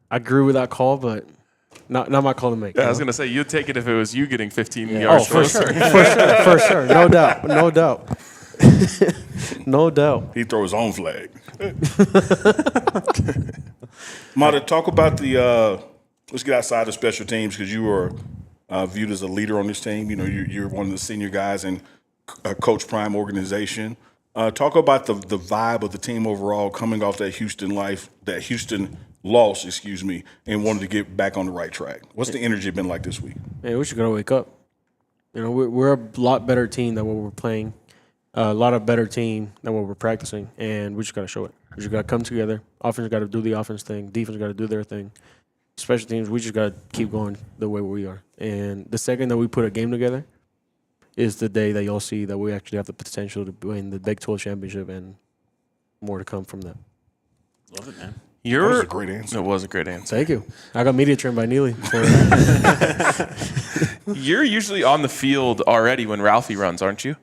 agree with that call, but not my call to make. Yeah, I was gonna say you'd take it if it was you getting 15 Oh, yards for closer. sure, for sure, no doubt, no doubt. He throws his own flag. Mata, talk about let's get outside of special teams because you were viewed as a leader on this team. You know, you're one of the senior guys in Coach Prime organization. Talk about the vibe of the team overall coming off that Houston loss, and wanted to get back on the right track. What's the energy been like this week? Man, we should gotta wake up. You know, we're a lot better team than what we're playing. A lot of better team than what we're practicing, and we just gotta show it. We just gotta come together. Offense got to do the offense thing. Defense got to do their thing. Special teams, we just gotta keep going the way we are. And the second that we put a game together is the day that you'll see that we actually have the potential to win the Big 12 championship and more to come from that. Love it, man. That was a great answer. It was a great answer. Thank you. I got media trained by Neely. You're usually on the field already when Ralphie runs, aren't you?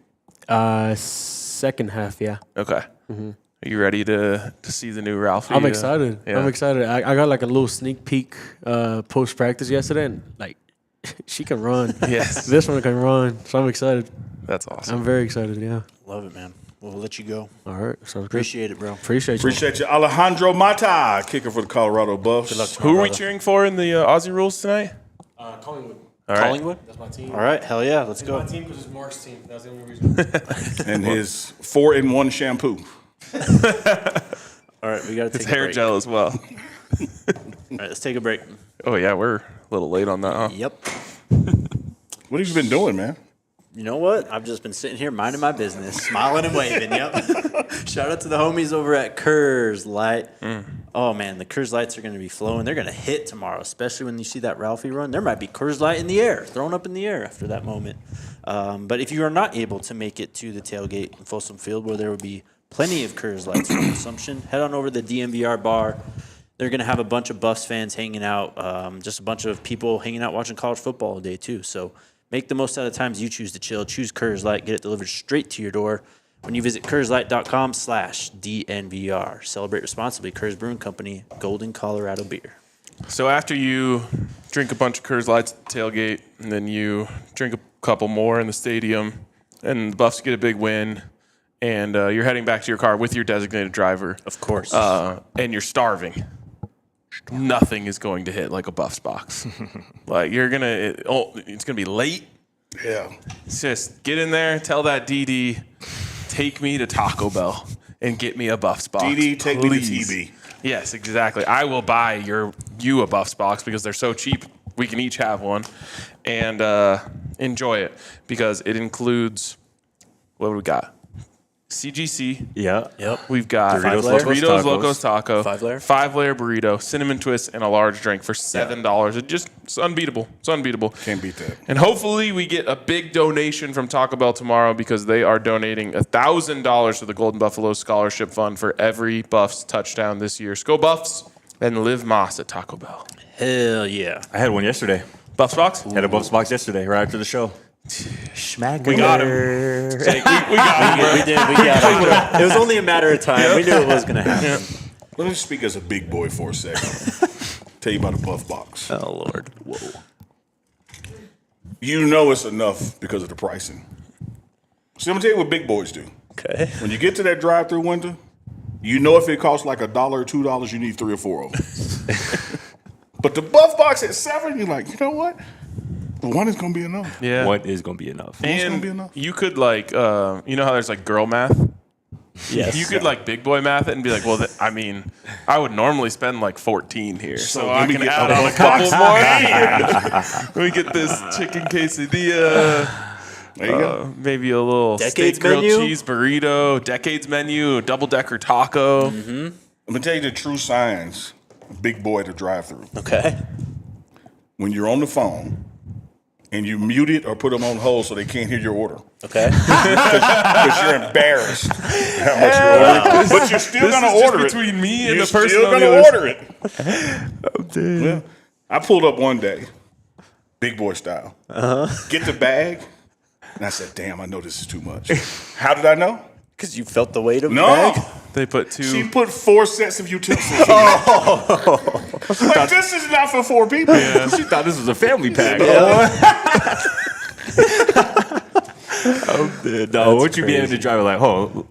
Second half, yeah. Okay. Are you ready to see the new Ralphie? I'm excited. Yeah. I'm excited. I got like a little sneak peek post practice yesterday, and like she can run. Yes. This one can run, so I'm excited. That's awesome. I'm very excited. Yeah. Love it, man. We'll let you go. All right. Sounds good. Appreciate it, bro. Appreciate you. Appreciate you. Alejandro Mata, kicker for the Colorado Buffs. Good luck to Who are we cheering for in the Aussie rules tonight? Collingwood. All right. Collingwood? That's my team. All right, hell yeah, let's go. My team because it's Mark's team. That's the only reason. And his 4-in-1 shampoo. All right, we got to take It's a hair break. gel as well. All right, let's take a break. Oh, yeah, we're a little late on that, huh? Yep. What have you been doing, man? You know what? I've just been sitting here minding my business, smiling and waving. Yep. Shout out to the homies over at Coors Light. Oh, man, the Coors Lights are going to be flowing. They're going to hit tomorrow, especially when you see that Ralphie run. There might be Coors Light in the air, thrown up in the air after that moment. But if you are not able to make it to the tailgate in Folsom Field, where there will be plenty of Coors Lights for consumption, head on over to the DNVR bar. They're going to have a bunch of Buffs fans hanging out, just a bunch of people hanging out watching college football all day, too. So make the most out of the times you choose to chill. Choose Coors Light. Get it delivered straight to your door when you visit CoorsLight.com/DNVR. Celebrate responsibly. Coors Brewing Company, Golden, Colorado beer. So after you drink a bunch of Coors Lights at the tailgate, and then you drink a couple more in the stadium, and the Buffs get a big win, and you're heading back to your car with your designated driver. Of course. And you're starving. Nothing is going to hit like a Buffs box. Like it's gonna be late. Yeah. It's just get in there, tell that DD, take me to Taco Bell and get me a Buffs box. DD, take please. me to TB. Yes, exactly. I will buy you a Buffs box because they're so cheap. We can each have one and enjoy it because it includes what do we got? CGC. Yeah. Yep. We've got Doritos Locos Taco, 5-layer? 5-layer burrito, cinnamon twist, and a large drink for $7. It's unbeatable. It's unbeatable. Can't beat that. And hopefully we get a big donation from Taco Bell tomorrow because they are donating $1,000 to the Golden Buffalo Scholarship Fund for every Buffs touchdown this year. So go Buffs and live Moss at Taco Bell. Hell yeah. I had one yesterday. Buffs box? Had a Buffs box yesterday right after the show. Schmack. We got him. Jake, we got him, bro. We got him. It was only a matter of time. We knew it was going to happen. Let me speak as a big boy for a second. Tell you about a Buff box. Oh, Lord. Whoa. You know it's enough because of the pricing. See, I'm going to tell you what big boys do. Okay. When you get to that drive-through window, you know if it costs like $1 or $2, you need 3 or 4 of them. But the Buff box at $7, you're like, you know what? The one is going to be enough. Yeah. What is going to be enough? One's And gonna be enough. you could like, you know how there's like girl math? Yes. You could like big boy math it and be like, well, I mean, I would normally spend like 14 here. So I let me can get add a on a Buff box. couple more. We get this chicken quesadilla. There you go. Maybe a little Decades steak grilled menu? cheese burrito, Decades menu, double-decker taco. Let me tell you the true signs of big boy to drive through. Okay. When you're on the phone and you mute it or put them on hold so they can't hear your order. Okay. Because you're embarrassed how much you're ordering. But you're still going to order just it. between me and You're the person still on going the to other order it. Well, I pulled up one day, big boy style. Get the bag. And I said, damn, I know this is too much. How did I know? Because you felt the weight of the No. bag? They put two. She put 4 sets of utensils in it. Like, this is not for 4 people. She thought this was a family pack. No, would you be able to drive like, oh,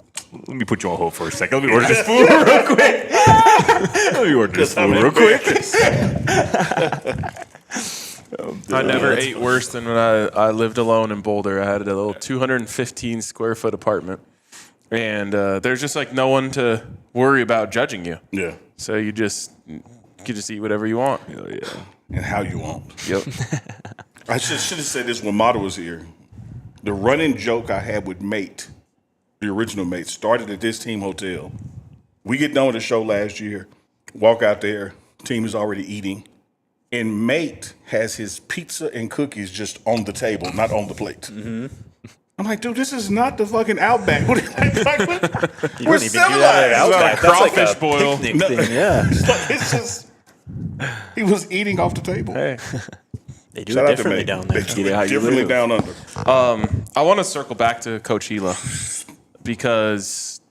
let me put you on hold for a second. Let me order this food real quick. Let me order this food real quick. I never ate worse than when I lived alone in Boulder. I had a little 215 square foot apartment. And there's just like no one to worry about judging you. Yeah. So you just eat whatever you want. And how you want. Yep. I should have said this when Mata was here. The running joke I had with Mate, the original Mate, started at this team hotel. We get done with the show last year, walk out there, team is already eating, and Mate has his pizza and cookies just on the table, not on the plate. I'm like, dude, this is not the fucking Outback. What are you You We're wouldn't even do that at civilized. Outback. That's like Crawfish a boil. picnic No. thing, yeah. It's just, he was eating off the table. Hey. They do Shout it out to differently Mate. down there. They do it how it you differently live. down under. I want to circle back to Coach Helow because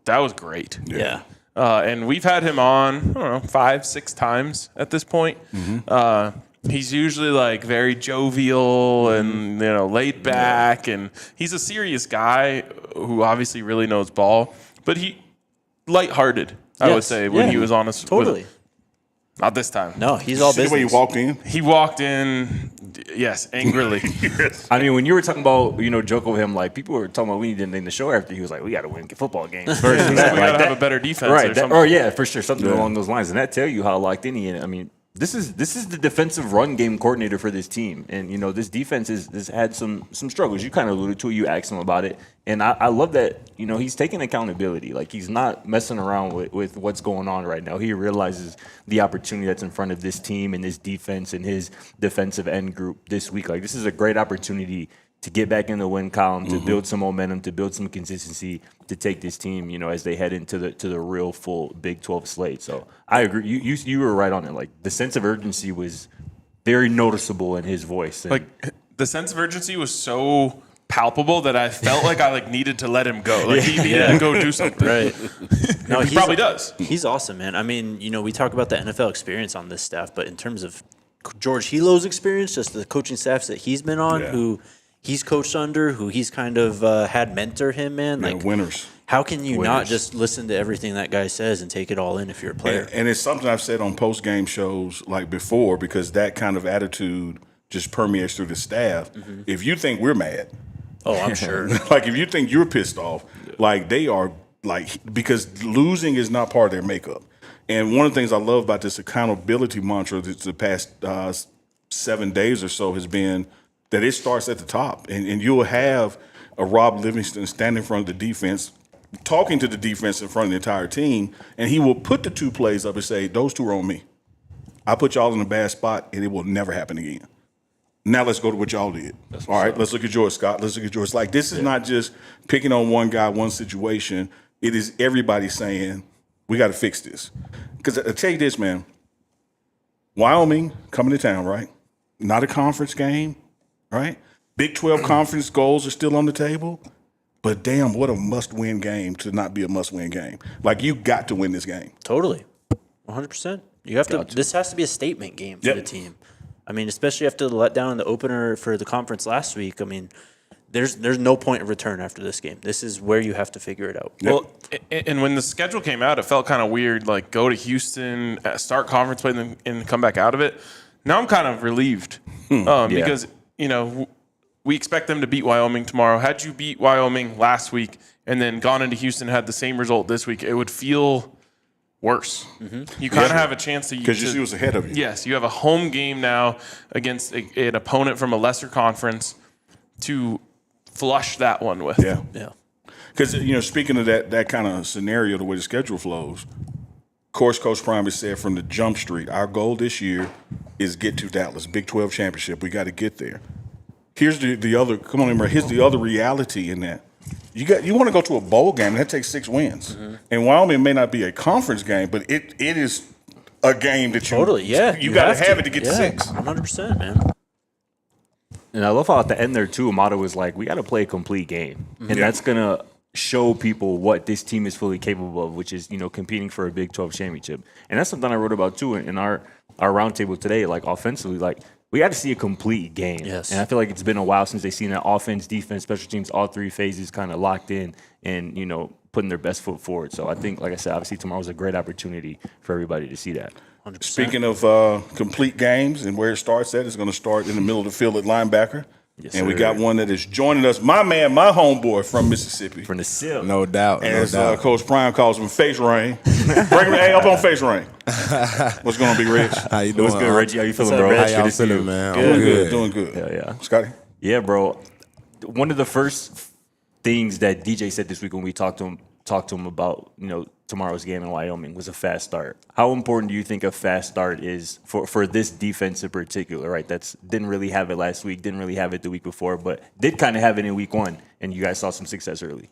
that was great. Yeah. And we've had him on, I don't know, 5-6 times at this point. He's usually like very jovial and laid back, and he's a serious guy who obviously really knows ball, but he lighthearted. I would Yes. say when Yeah. he was honest. Totally. Not this time. No, he's all See the way he business. walked in? He walked in, yes, angrily. I mean, when you were talking about, joking with him, like people were talking about we need to name the show after. He was like, we got to win football games first. we and that, got like to that. have a better defense. Right. Or something. Yeah, for sure. Something along those lines. And that tell you how locked in he is. I mean, this is the defensive run game coordinator for this team, and this defense has had some struggles. You kind of alluded to it. You asked him about it, and I love that he's taking accountability. Like, he's not messing around with what's going on right now. He realizes the opportunity that's in front of this team and this defense and his defensive end group this week. Like, this is a great opportunity to get back in the win column, to build some momentum, to build some consistency, to take this team, as they head into the real full Big 12 slate. So I agree. You were right on it. Like, the sense of urgency was very noticeable in his voice. And the sense of urgency was so palpable that I felt like I needed to let him go. Like, he needed to go do something. Right. No, he probably does. He's awesome, man. I mean, we talk about the NFL experience on this staff, but in terms of George Helow's experience, just the coaching staffs that he's been on, who he's coached under, who he's kind of had mentor him, man. Like, winners. How can you not just listen to everything that guy says and take it all in if you're a player? And it's something I've said on post-game shows before, because that kind of attitude just permeates through the staff. If you think we're mad, I'm sure. if you think you're pissed off, they are, because losing is not part of their makeup. And one of the things I love about this accountability mantra that's the past 7 days or so has been that it starts at the top. And you'll have a Rob Livingston standing in front of the defense, talking to the defense in front of the entire team, and he will put the 2 plays up and say, those 2 are on me. I put y'all in a bad spot, and it will never happen again. Now let's go to what y'all did. All right, let's look at George Scott. Let's look at George. This is not just picking on one guy, one situation. It is everybody saying, we got to fix this. Because I tell you this, man, Wyoming coming to town, right? Not a conference game, right? Big 12 conference goals are still on the table. But damn, what a must-win game to not be a must-win game. You got to win this game. Totally. 100%. You have to. This has to be a statement game for the team. I mean, especially after the letdown in the opener for the conference last week. I mean, there's no point of return after this game. This is where you have to figure it out. Well, and when the schedule came out, it felt kind of weird. Go to Houston, start conference play, and come back out of it. Now I'm kind of relieved because we expect them to beat Wyoming tomorrow. Had you beat Wyoming last week and then gone into Houston and had the same result this week, it would feel worse. You kind of have a chance to, because you see what's ahead of you. Yes, you have a home game now against an opponent from a lesser conference to flush that one with. Yeah. Because speaking of that kind of scenario, the way the schedule flows, of course, Coach Prime has said from the jump street, our goal this year is get to Dallas, Big 12 championship. We got to get there. Here's the other. Come on, Emma. Here's the other reality in that. You want to go to a bowl game, and that takes 6 wins. And Wyoming may not be a conference game, but it is a game that you got to have it to get to 6. 100%, man. And I love how at the end there too, Mata was like, we got to play a complete game, and that's gonna show people what this team is fully capable of, which is competing for a Big 12 championship. And that's something I wrote about too in our roundtable today. Offensively, we got to see a complete game. Yes. And I feel like it's been a while since they've seen that offense, defense, special teams, all 3 phases kind of locked in and, putting their best foot forward. So I think, like I said, obviously tomorrow's a great opportunity for everybody to see that. 100%. Speaking of complete games and where it starts at, it's going to start in the middle of the field at linebacker. Yes, and we sir. got one that is joining us, my man, my homeboy from Mississippi. From the SIP. No doubt. As Coach Prime calls him, Face Rain. Bring him up on Face Rain. What's going on, Big Rich? How you doing? What's good, Reggie? How you feeling, up, bro? Reg? How Good y'all to see you. feeling, man? Good. I'm good. Doing good. Yeah. Scotty? Yeah, bro. One of the first things that DJ said this week when we talked to him about, tomorrow's game in Wyoming was a fast start. How important do you think a fast start is for this defense in particular, right? That's didn't really have it last week, didn't really have it the week before, but did kind of have it in week 1, and you guys saw some success early.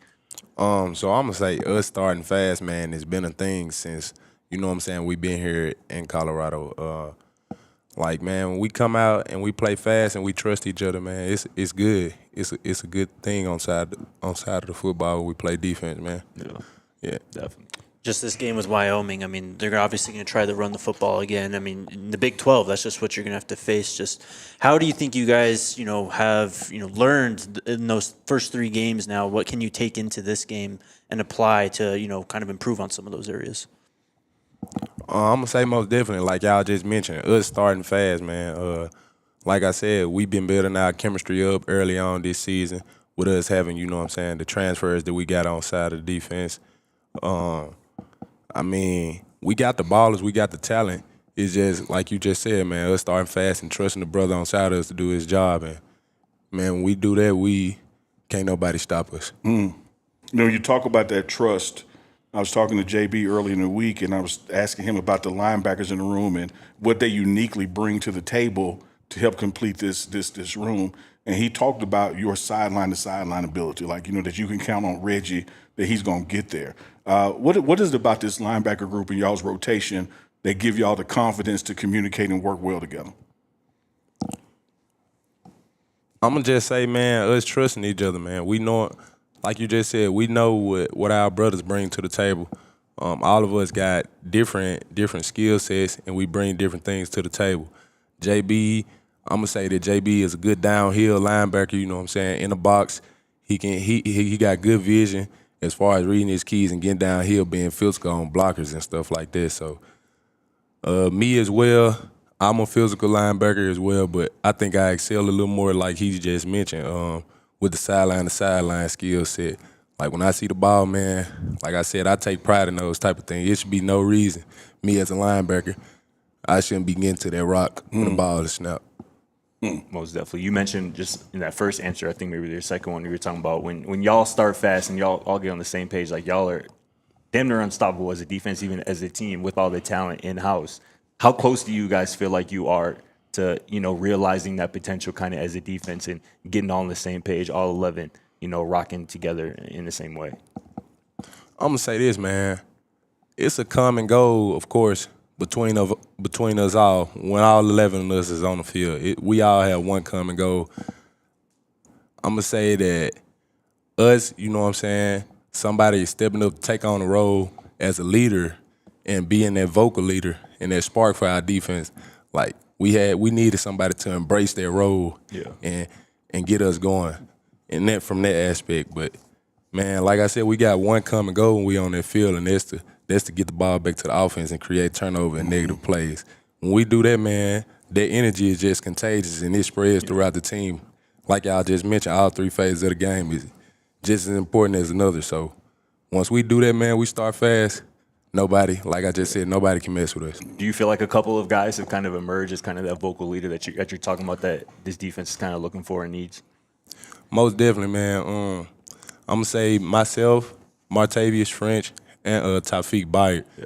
So I'm gonna say us starting fast, man, has been a thing since we've been here in Colorado. Man, when we come out and we play fast and we trust each other, man, it's good. It's a good thing on side of the football when we play defense, man. Yeah, Definitely. Just this game with Wyoming, I mean, they're obviously going to try to run the football again. I mean, in the Big 12, that's just what you're going to have to face. Just how do you think you guys, have, learned in those first 3 games now? What can you take into this game and apply to, kind of improve on some of those areas? I'm gonna say most definitely, like y'all just mentioned, us starting fast, man. Like I said, we've been building our chemistry up early on this season with us having, the transfers that we got on side of the defense. We got the ballers, we got the talent. it's just like you just said, man, us starting fast and trusting the brother on side of us to do his job. And, man, when we do that, can't nobody stop us. You know, you talk about that trust. I was talking to JB early in the week, and I was asking him about the linebackers in the room and what they uniquely bring to the table to help complete this room. And he talked about your sideline to sideline ability, like, you know, that you can count on Reggie, that he's going to get there. What is it about this linebacker group and y'all's rotation that give y'all the confidence to communicate and work well together? I'm going to just say, man, us trusting each other, man. We know, like you just said, we know what our brothers bring to the table. All of us got different skill sets, and we bring different things to the table. JB, I'm going to say that JB is a good downhill linebacker, you know what I'm saying, in the box. He got good vision as far as reading his keys and getting downhill, being physical on blockers and stuff like that. So me as well, I'm a physical linebacker as well, but I think I excel a little more, like he just mentioned, with the sideline to sideline skill set. Like when I see the ball, man, like I said, I take pride in those type of things. It should be no reason, me as a linebacker, I shouldn't be getting to that rock when the ball is snapped. Most definitely. You mentioned just in that first answer, I think maybe your second one, you were talking about when y'all start fast and y'all all get on the same page, like y'all are damn near unstoppable as a defense, even as a team with all the talent in-house. How close do you guys feel like you are to, you know, realizing that potential kind of as a defense and getting all on the same page, all 11, you know, rocking together in the same way? I'm going to say this, man. It's a common goal, of course, between us all. When all 11 of us is on the field, we all have one common goal. I'm going to say that us, you know what I'm saying, somebody is stepping up to take on the role as a leader and being that vocal leader and that spark for our defense. Like, we needed somebody to embrace that role and get us going. And that from that aspect. But, man, like I said, we got one common goal when we on that field, and that's to get the ball back to the offense and create turnover and negative plays. When we do that, man, that energy is just contagious, and it spreads throughout the team. Like y'all just mentioned, all three phases of the game is just as important as another. So once we do that, man, we start fast. Nobody, like I just said, nobody can mess with us. Do you feel like a couple of guys have kind of emerged as kind of that vocal leader that you're talking about that this defense is kind of looking for and needs? Most definitely, man. I'm going to say myself, Martavius French, and Taufik Bayard. Yeah.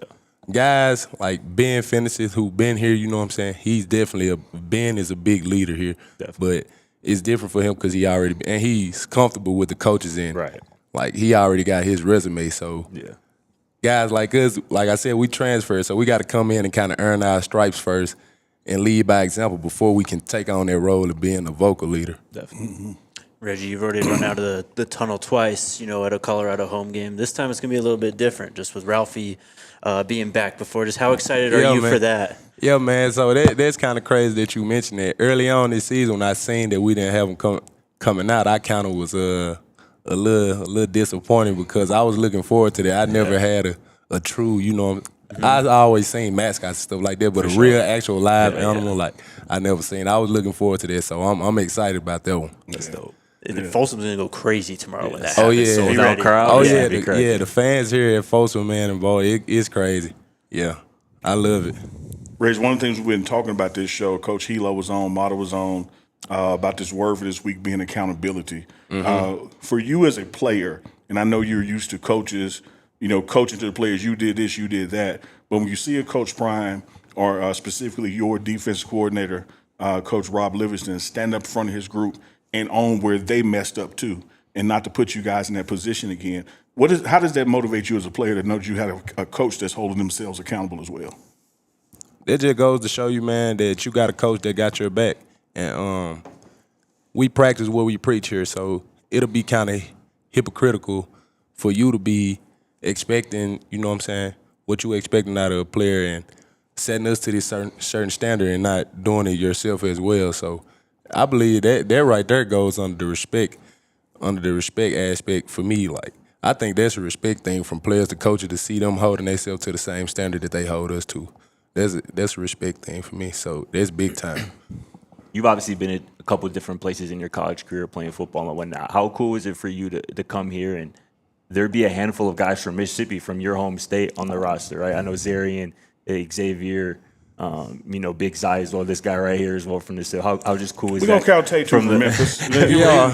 Guys like Ben Fennesis, who been here, you know what I'm saying, he's definitely Ben is a big leader here. Definitely. But it's different for him because he's comfortable with the coaches in. Right. Like, he already got his resume, so yeah. Guys like us, like I said, we transfer, so we got to come in and kind of earn our stripes first and lead by example before we can take on that role of being a vocal leader. Definitely. Mm-hmm. Reggie, you've already run out of the tunnel twice, you know, at a Colorado home game. This time it's going to be a little bit different, just with Ralphie being back before. Just how excited are you for that? Yeah, man, so that's kind of crazy that you mentioned that. Early on this season, when I seen that we didn't have him coming out, I kind of was a little disappointed because I was looking forward to that. I never had a true, you know, I always seen mascots and stuff like that, but a real actual live animal, like, I never seen. I was looking forward to that, so I'm excited about that one. That's dope. Folsom's gonna go crazy tomorrow when that happens. So The fans here at Folsom, man, and boy, it's crazy. Yeah, I love it. Reg, one of the things we've been talking about this show, Coach Helow was on, Mata was on, about this word for this week being accountability. For you as a player, and I know you're used to coaches, you know, coaching to the players, you did this, you did that, but when you see a Coach Prime or specifically your defense coordinator, Coach Rob Livingston, stand up in front of his group and own where they messed up too, and not to put you guys in that position again. How does that motivate you as a player to know that you have a coach that's holding themselves accountable as well? That just goes to show you, man, that you got a coach that got your back. And we practice what we preach here, so it'll be kind of hypocritical for you to be expecting, you know what I'm saying, what you expecting out of a player and setting us to this certain standard and not doing it yourself as well. So I believe that right there goes under the respect aspect for me. Like, I think that's a respect thing from players to coaches to see them holding themselves to the same standard that they hold us to. That's a respect thing for me. So that's big time. You've obviously been at a couple of different places in your college career playing football and whatnot. How cool is it for you to come here and there be a handful of guys from Mississippi, from your home state, on the roster, right? I know Zarian, Xavier, Big Zai as well. This guy right here as well from the city. How just cool is We're that? going to count Tate from Memphis.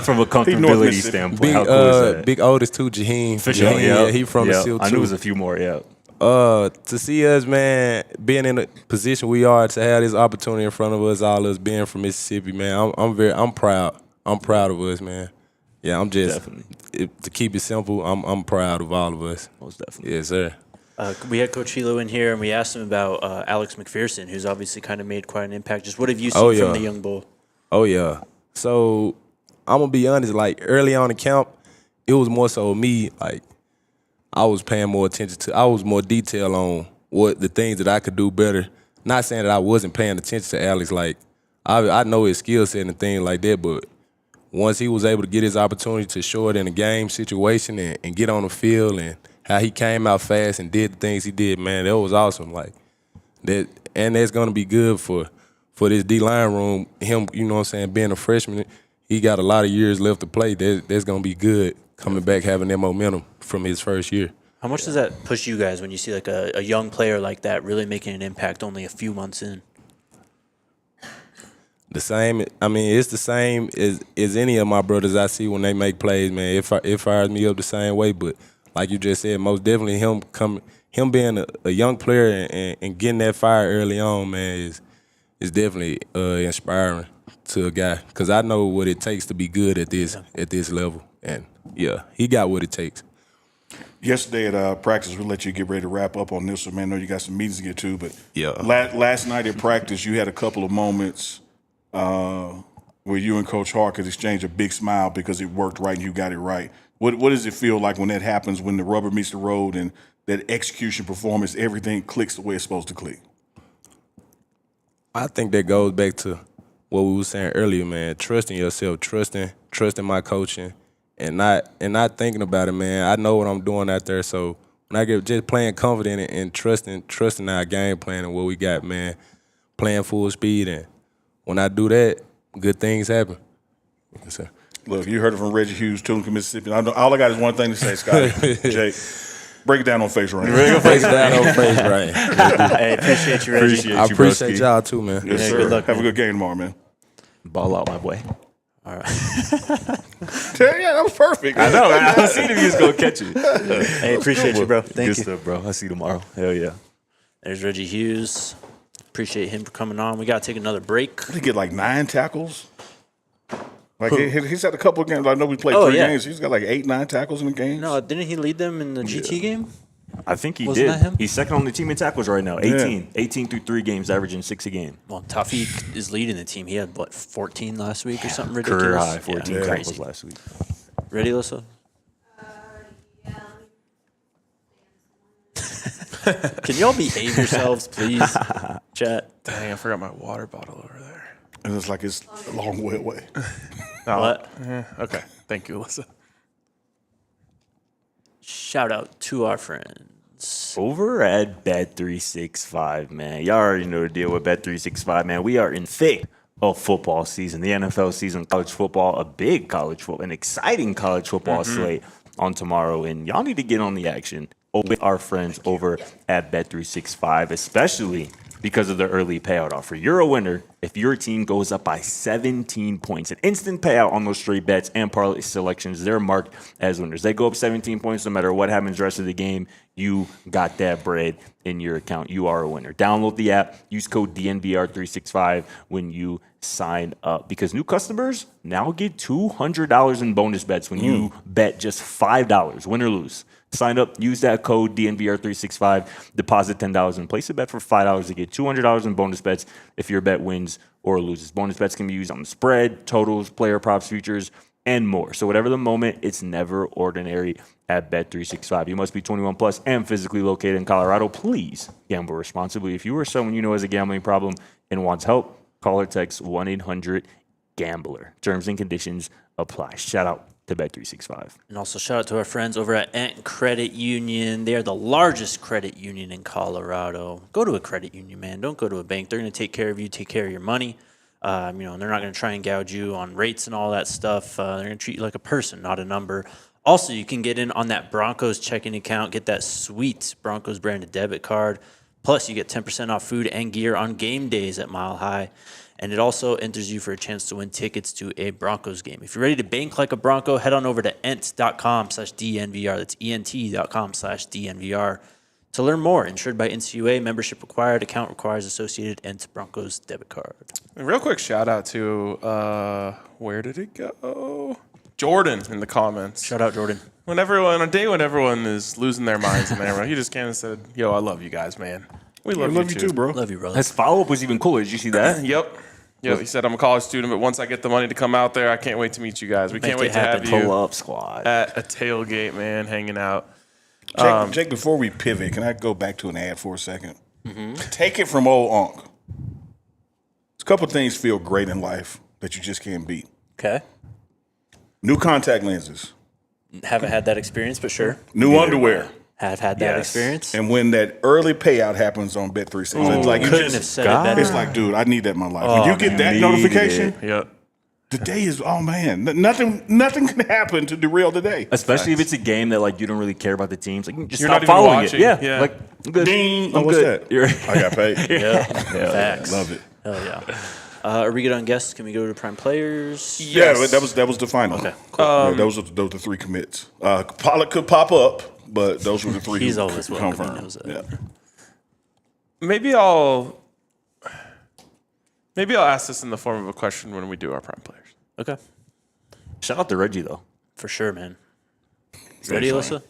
From a comfortability Mississippi. standpoint. How cool is that? Big Otis too, Jaheim. For sure. Yeah, he from the Yeah. SEAL I too. knew it was a few more, yeah. To see us, man, being in the position we are, to have this opportunity in front of us, all us being from Mississippi, man, I'm proud. I'm proud of us, man. Yeah, I'm just to keep it simple. I'm proud of all of us. Most definitely. Yes, sir. We had Coach Helow in here, and we asked him about Alex McPherson, who's obviously kind of made quite an impact. Just what have you seen from the young bull? Oh, yeah. So I'm going to be honest, like early on in camp, it was more so me, like I was paying more attention to, I was more detailed on what the things that I could do better. Not saying that I wasn't paying attention to Alex, like I know his skill set and things like that, but once he was able to get his opportunity to show it in a game situation and get on the field and how he came out fast and did the things he did, man, that was awesome. Like that, and that's gonna be good for this D-line room. Him, you know what I'm saying, being a freshman, he got a lot of years left to play. That's gonna be good coming back, having that momentum from his first year. How much does that push you guys when you see like a young player like that really making an impact only a few months in? The same. I mean, it's the same as any of my brothers I see when they make plays, man. It fires me up the same way. But like you just said, most definitely him being a young player and getting that fire early on, man, is definitely inspiring to a guy. Because I know what it takes to be good at this level, and yeah, he got what it takes. Yesterday at practice, we'll let you get ready to wrap up on this one, man. I know you got some meetings to get to, but Yeah. last night at practice, you had a couple of moments where you and Coach Hart could exchange a big smile because it worked right and you got it right. What does it feel like when that happens, when the rubber meets the road and that execution performance, everything clicks the way it's supposed to click? I think that goes back to what we were saying earlier, man. Trusting yourself, trusting my coaching, and not thinking about it, man. I know what I'm doing out there, so when I get just playing confident and trusting our game plan and what we got, man, playing full speed, and when I do that, good things happen. Yes, sir. Look, you heard it from Reggie Hughes, Tunica, Mississippi. All I got is one thing to say, Scotty. Jake, break it down on face right. Face down on face right. Hey, appreciate you, Reggie. I appreciate y'all too, man. Yes, sir. good luck, Have man. a good game tomorrow, man. Ball out, my boy. All right. Yeah, that was perfect. I know. I was seeing if he was going to catch it. Hey, appreciate you, bro. Thank Good you. stuff, bro. I'll see you tomorrow. Hell yeah. There's Reggie Hughes. Appreciate him for coming on. We got to take another break. Did he get like 9 tackles? Like he's had a couple of games. I know we played 3 yeah. games. He's got like 8, 9 tackles in the game. No, didn't he lead them in the GT game? I think he Wasn't did. that him? He's second on the team in tackles right now. 18 through 3 games, averaging 6 a game. Well, Taufik is leading the team. He had, 14 last week or something ridiculous? Career high, 14 Yeah, tackles crazy. last week. Ready, Alyssa? Can y'all behave yourselves, please? Chat. Dang, I forgot my water bottle over there. And it's like it's a long way away. What? Okay, thank you, Alyssa. Shout out to our friends. Over at Bet365, man. Y'all already know the deal with Bet365, man. We are in thick of football season, the NFL season, college football, a big college football, an exciting college football slate on tomorrow. And y'all need to get on the action with our friends over at Bet365, especially because of the early payout offer. You're a winner if your team goes up by 17 points. An instant payout on those straight bets and parlay selections. They're marked as winners. They go up 17 points no matter what happens the rest of the game. You got that bread in your account. You are a winner. Download the app. Use code DNVR365 when you sign up, because new customers now get $200 in bonus bets when you bet just $5, win or lose. Sign up, use that code DNVR365, deposit $10 and place a bet for $5 to get $200 in bonus bets if your bet wins or loses. Bonus bets can be used on the spread, totals, player props, futures, and more. So whatever the moment, it's never ordinary at Bet365. You must be 21 plus and physically located in Colorado. Please gamble responsibly. If you or someone you know has a gambling problem and wants help, call or text 1-800-GAMBLER. Terms and conditions apply. Shout out to Bet365. And also shout out to our friends over at Ant Credit Union. They are the largest credit union in Colorado. Go to a credit union, man. Don't go to a bank. They're going to take care of you, take care of your money. And they're not going to try and gouge you on rates and all that stuff. They're going to treat you like a person, not a number. Also, you can get in on that Broncos checking account, get that sweet Broncos branded debit card. Plus, you get 10% off food and gear on game days at Mile High. And it also enters you for a chance to win tickets to a Broncos game. If you're ready to bank like a Bronco, head on over to ent.com/DNVR. That's ent.com/DNVR. To learn more, insured by NCUA, membership required, account requires associated Ent Broncos debit card. And real quick shout out to, where did it go? Jordan in the comments. Shout out, Jordan. On a day when everyone is losing their minds in there, he just came and said, "Yo, I love you guys, man. We love you too, bro. Love you, brother. His follow-up was even cooler. Did you see that? Yep. He said, "I'm a college student, but once I get the money to come out there, I can't wait to meet you guys. We Make can't it wait to happen. have you Pull up squad. at a tailgate, man, hanging out." Jake, before we pivot, can I go back to an ad for a second? Take it from old Unc. There's a couple things feel great in life that you just can't beat. Okay. New contact lenses, Haven't had that experience, but sure. new underwear, Have had that Yes. experience. and when that early payout happens on Bet365, it's like you Couldn't have just, said it better. it's like, dude, I need that in my life. When you get that Needed notification, Yep. the day is, oh man, nothing can happen to derail the day. Especially if it's a game that like you don't really care about the teams. Like you can just You're stop not even following watching. it. Yeah. Like I'm good. Ding. I'm Oh, what's good. that? You're- I got paid. Yeah. Facts. Love it. Hell yeah. Are we good on guests? Can we go to prime players? Yeah, but that was the final. Okay, Yeah, those are the three commits. Pollock could pop up, but those were the three. He's who always welcome. He confirmed. knows that. Yeah. Maybe I'll ask this in the form of a question when we do our prime players. Okay. Shout out to Reggie though. For sure, man. Ready, Alyssa?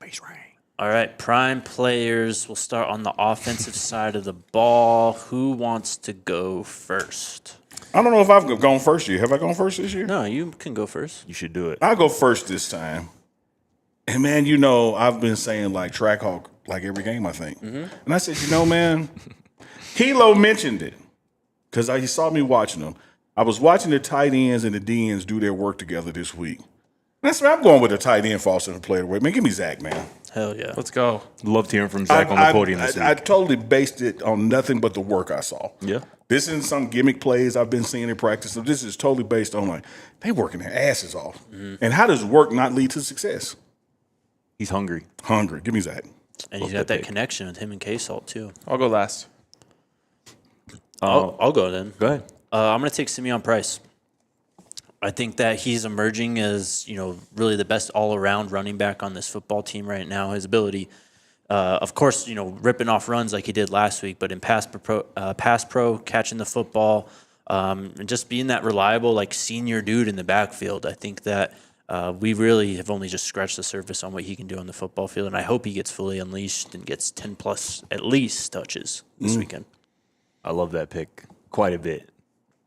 Base rank. All right, prime players. We'll start on the offensive side of the ball. Who wants to go first? I don't know if I've gone first year. Have I gone first this year? No, you can go first. You should do it. I'll go first this time. And man, I've been saying like track hawk like every game, I think. And I said, man, Helow mentioned it because he saw me watching them. I was watching the tight ends and the DNs do their work together this week. And I said, I'm going with the tight end for offensive player of the week. Man, give me Zach, man. Hell yeah. Let's go. Loved hearing from Zach on the podium this week. I totally based it on nothing but the work I saw. Yeah. This isn't some gimmick plays I've been seeing in practice. So this is totally based on like they working their asses off. And how does work not lead to success? He's hungry. Hungry. Give me Zach. And he's got that connection with him and K-Salt, too. I'll go last. I'll go then. Go ahead. I'm going to take Simeon Price. I think that he's emerging as, really the best all-around running back on this football team right now. His ability, of course, ripping off runs like he did last week, but in pass pro, catching the football, and just being that reliable, like, senior dude in the backfield. I think that we really have only just scratched the surface on what he can do on the football field, and I hope he gets fully unleashed and gets 10-plus, at least, touches this weekend. I love that pick quite a bit.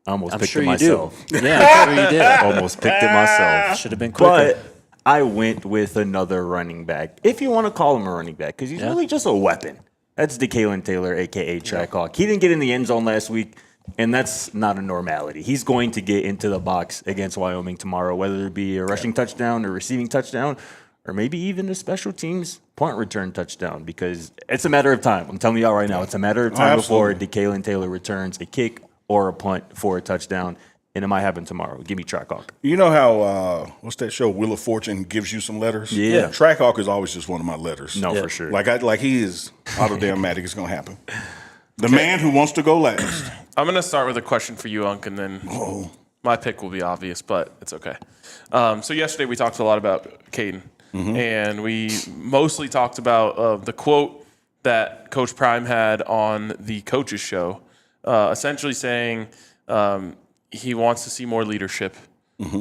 I almost I'm picked sure it you myself. do. Yeah, I'm sure you did. Almost picked it myself. Should have been quicker. But I went with another running back, if you want to call him a running back, because he's really just a weapon. That's DeKalen Taylor, a.k.a. Track Hawk. He didn't get in the end zone last week, and that's not a normality. He's going to get into the box against Wyoming tomorrow, whether it be a rushing touchdown or receiving touchdown, or maybe even a special teams punt return touchdown, because it's a matter of time. I'm telling y'all right now, it's a matter of time before DeKalen Taylor returns a kick or a punt for a touchdown, and it might happen tomorrow. Give me Track Hawk. You know how what's that show? Wheel of Fortune gives you some letters. Yeah. Track hawk is always just one of my letters. No, for sure. Like he is automatic. It's gonna happen. The man who wants to go last. I'm going to start with a question for you, Unc, and then my pick will be obvious, but it's okay. So yesterday we talked a lot about Caden, and we mostly talked about the quote that Coach Prime had on the coaches show, essentially saying he wants to see more leadership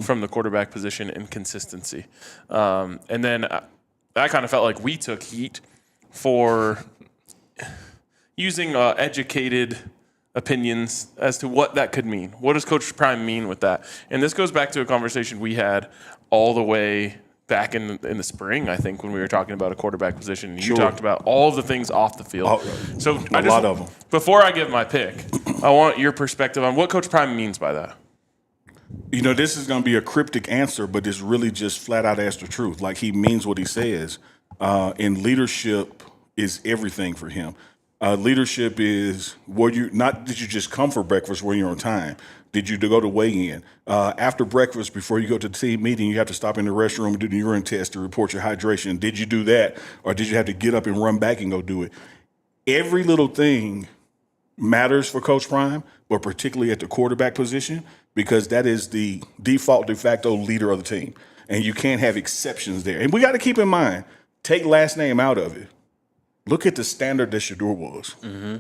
from the quarterback position and consistency. And then I kind of felt like we took heat for using educated opinions as to what that could mean. What does Coach Prime mean with that? And this goes back to a conversation we had all the way back in the spring, I think, when we were talking about a quarterback position. You talked about all of the things off the field. So a lot of them. Before I give my pick, I want your perspective on what Coach Prime means by that. This is going to be a cryptic answer, but it's really just flat out ask the truth. Like he means what he says. And leadership is everything for him. Leadership is not did you just come for breakfast when you're on time? Did you go to weigh-in? After breakfast, before you go to the team meeting, you have to stop in the restroom and do the urine test to report your hydration. Did you do that? Or did you have to get up and run back and go do it? every little thing matters for Coach Prime, but particularly at the quarterback position, because that is the default de facto leader of the team. And you can't have exceptions there. And we got to keep in mind, take last name out of it. Look at the standard that Shedeur was. Mm-hmm.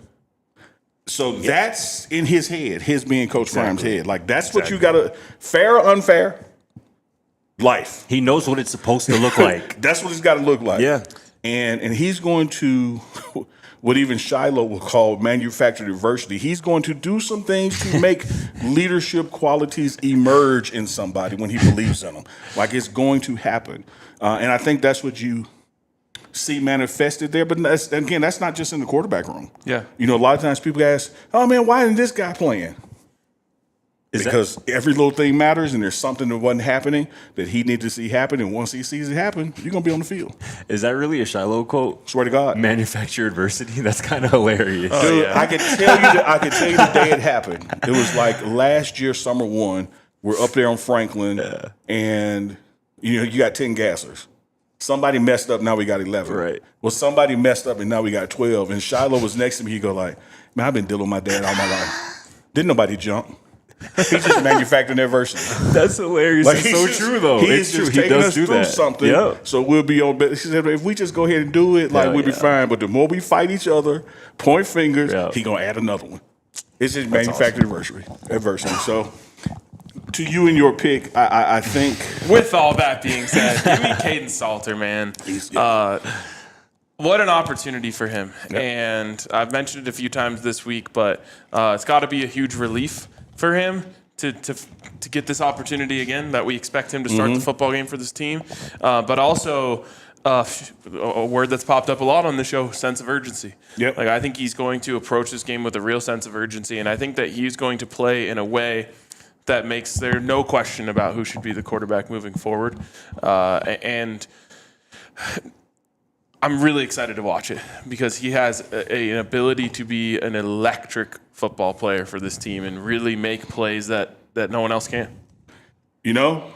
So that's in his head, his being Coach Prime's head. Like, that's what you got to, fair or unfair, life. He knows what it's supposed to look like. That's what it's got to look like. Yeah. And he's going to, what even Shiloh will call manufactured adversity. He's going to do some things to make leadership qualities emerge in somebody when he believes in them. Like, it's going to happen. And I think that's what you see manifested there. But that's not just in the quarterback room. Yeah. You know, a lot of times people ask, oh, man, why isn't this guy playing? Because every little thing matters, and there's something that wasn't happening that he needed to see happen. And once he sees it happen, you're going to be on the field. Is that really a Shiloh quote? Swear to God. Manufacture adversity? That's kind of hilarious. Dude, yeah. I can tell you the day it happened. It was like last year, summer 1. We're up there on Franklin, and you got 10 gassers. Somebody messed up, now we got 11. Right. Well, somebody messed up, and now we got 12. And Shiloh was next to me. He go like, man, I've been dealing with my dad all my life. Didn't nobody jump. He's just manufacturing adversity. That's hilarious. Like, it's so true, though. He's It's true. just He does us do through that. something. Yep. So we'll be on. He said, if we just go ahead and do it, like we'll be fine. But the more we fight each other, point fingers, he gonna add another one. It's just manufactured adversity. So to you and your pick, I think. With all that being said, give me Caden Salter, man. What an opportunity for him. Yep. And I've mentioned it a few times this week, but it's got to be a huge relief for him to get this opportunity again, that we expect him to start the football game for this team. But also a word that's popped up a lot on the show, sense of urgency. Yep. Like, I think he's going to approach this game with a real sense of urgency, and I think that he's going to play in a way that makes there no question about who should be the quarterback moving forward. And I'm really excited to watch it because he has an ability to be an electric football player for this team and really make plays that no one else can. You know,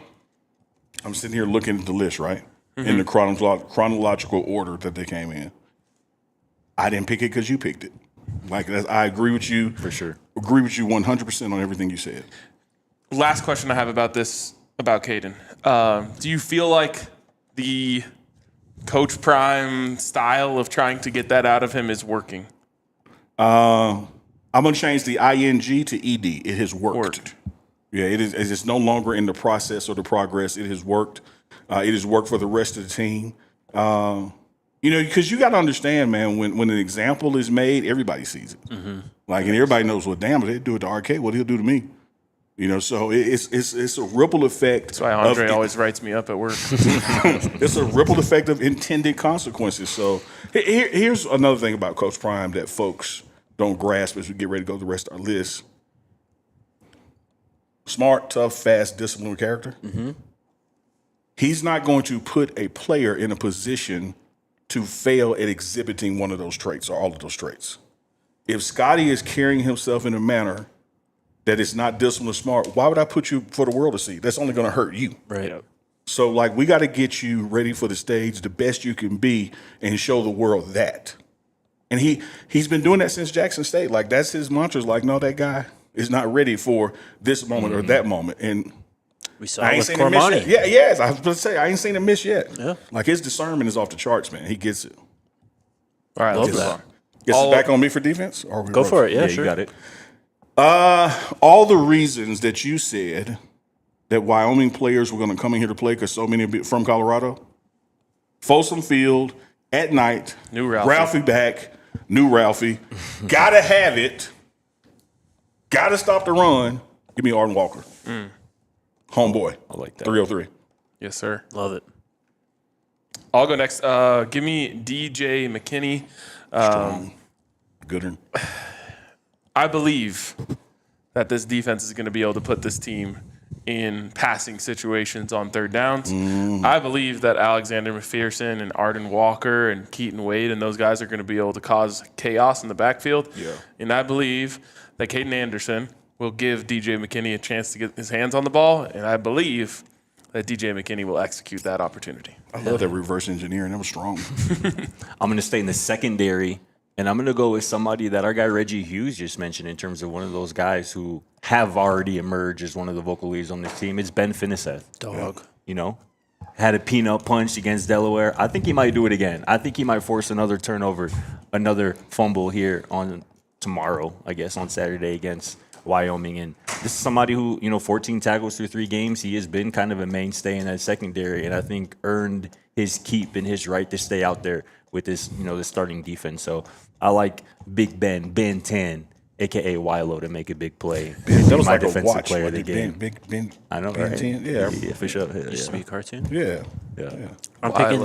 I'm sitting here looking at the list, right? In the chronological order that they came in. I didn't pick it because you picked it. Like, I agree with you. For sure. Agree with you 100% on everything you said. Last question I have about Caden. Do you feel like the Coach Prime style of trying to get that out of him is working? I'm going to change the ing to ed. It has worked. Yeah, it is. It's no longer in the process or the progress. It has worked. It has worked for the rest of the team. Because you got to understand, man, when an example is made, everybody sees it. Mm-hmm. Like, and everybody knows, well, damn, if they do it to RK, what he'll do to me. So it's a ripple effect. That's why Andre always writes me up at work. It's a ripple effect of intended consequences. So here's another thing about Coach Prime that folks don't grasp as we get ready to go to the rest of our list. Smart, tough, fast, disciplined character. Mm-hmm. He's not going to put a player in a position to fail at exhibiting one of those traits or all of those traits. If Scotty is carrying himself in a manner that is not disciplined or smart, why would I put you for the world to see? That's only going to hurt you. Right. So, like, we got to get you ready for the stage the best you can be and show the world that. And he's been doing that since Jackson State. Like, that's his mantra. Is like, no, that guy is not ready for this moment or that moment. And we saw I it ain't with seen him miss Cormani. yet. Yes, I was going to say, I ain't seen him miss yet. Yeah. Like, his discernment is off the charts, man. He gets it. All right, let's Love move that. on. Guess it's back on me for defense? Or Go for it. Yeah, sure. You got it. All the reasons that you said that Wyoming players were going to come in here to play because so many from Colorado. Folsom Field at night. New Ralphie. Ralphie back. New Ralphie. Gotta have it. Gotta stop the run. Give me Arden Walker. Homeboy. I like that. 303. Yes, sir. Love it. I'll go next. Give me DJ McKinney. Strong. Gooder. I believe that this defense is going to be able to put this team in passing situations on third downs. I believe that Alexander McPherson and Arden Walker and Keaton Wade and those guys are going to be able to cause chaos in the backfield. Yeah. And I believe that Caden Anderson will give DJ McKinney a chance to get his hands on the ball, and I believe that DJ McKinney will execute that opportunity. I love that reverse engineering. That was strong. I'm going to stay in the secondary, And I'm going to go with somebody that our guy Reggie Hughes just mentioned in terms of one of those guys who have already emerged as one of the vocal leaders on this team. It's Ben Finiseth. Dog. You know, had a peanut punch against Delaware. I think he might do it again. I think he might force another turnover, another fumble here on tomorrow, I guess, on Saturday against Wyoming. And this is somebody who, 14 tackles through 3 games. He has been kind of a mainstay in that secondary, and I think earned his keep and his right to stay out there with this, the starting defense. So I like Big Ben 10, a.k.a. Wylow, to make a big play. That was my like a defensive watch. player of the Like game. Big Ben. I know, Ben right? 10. Yeah. Yeah, for sure. Used to be a cartoon. Yeah. I'm picking.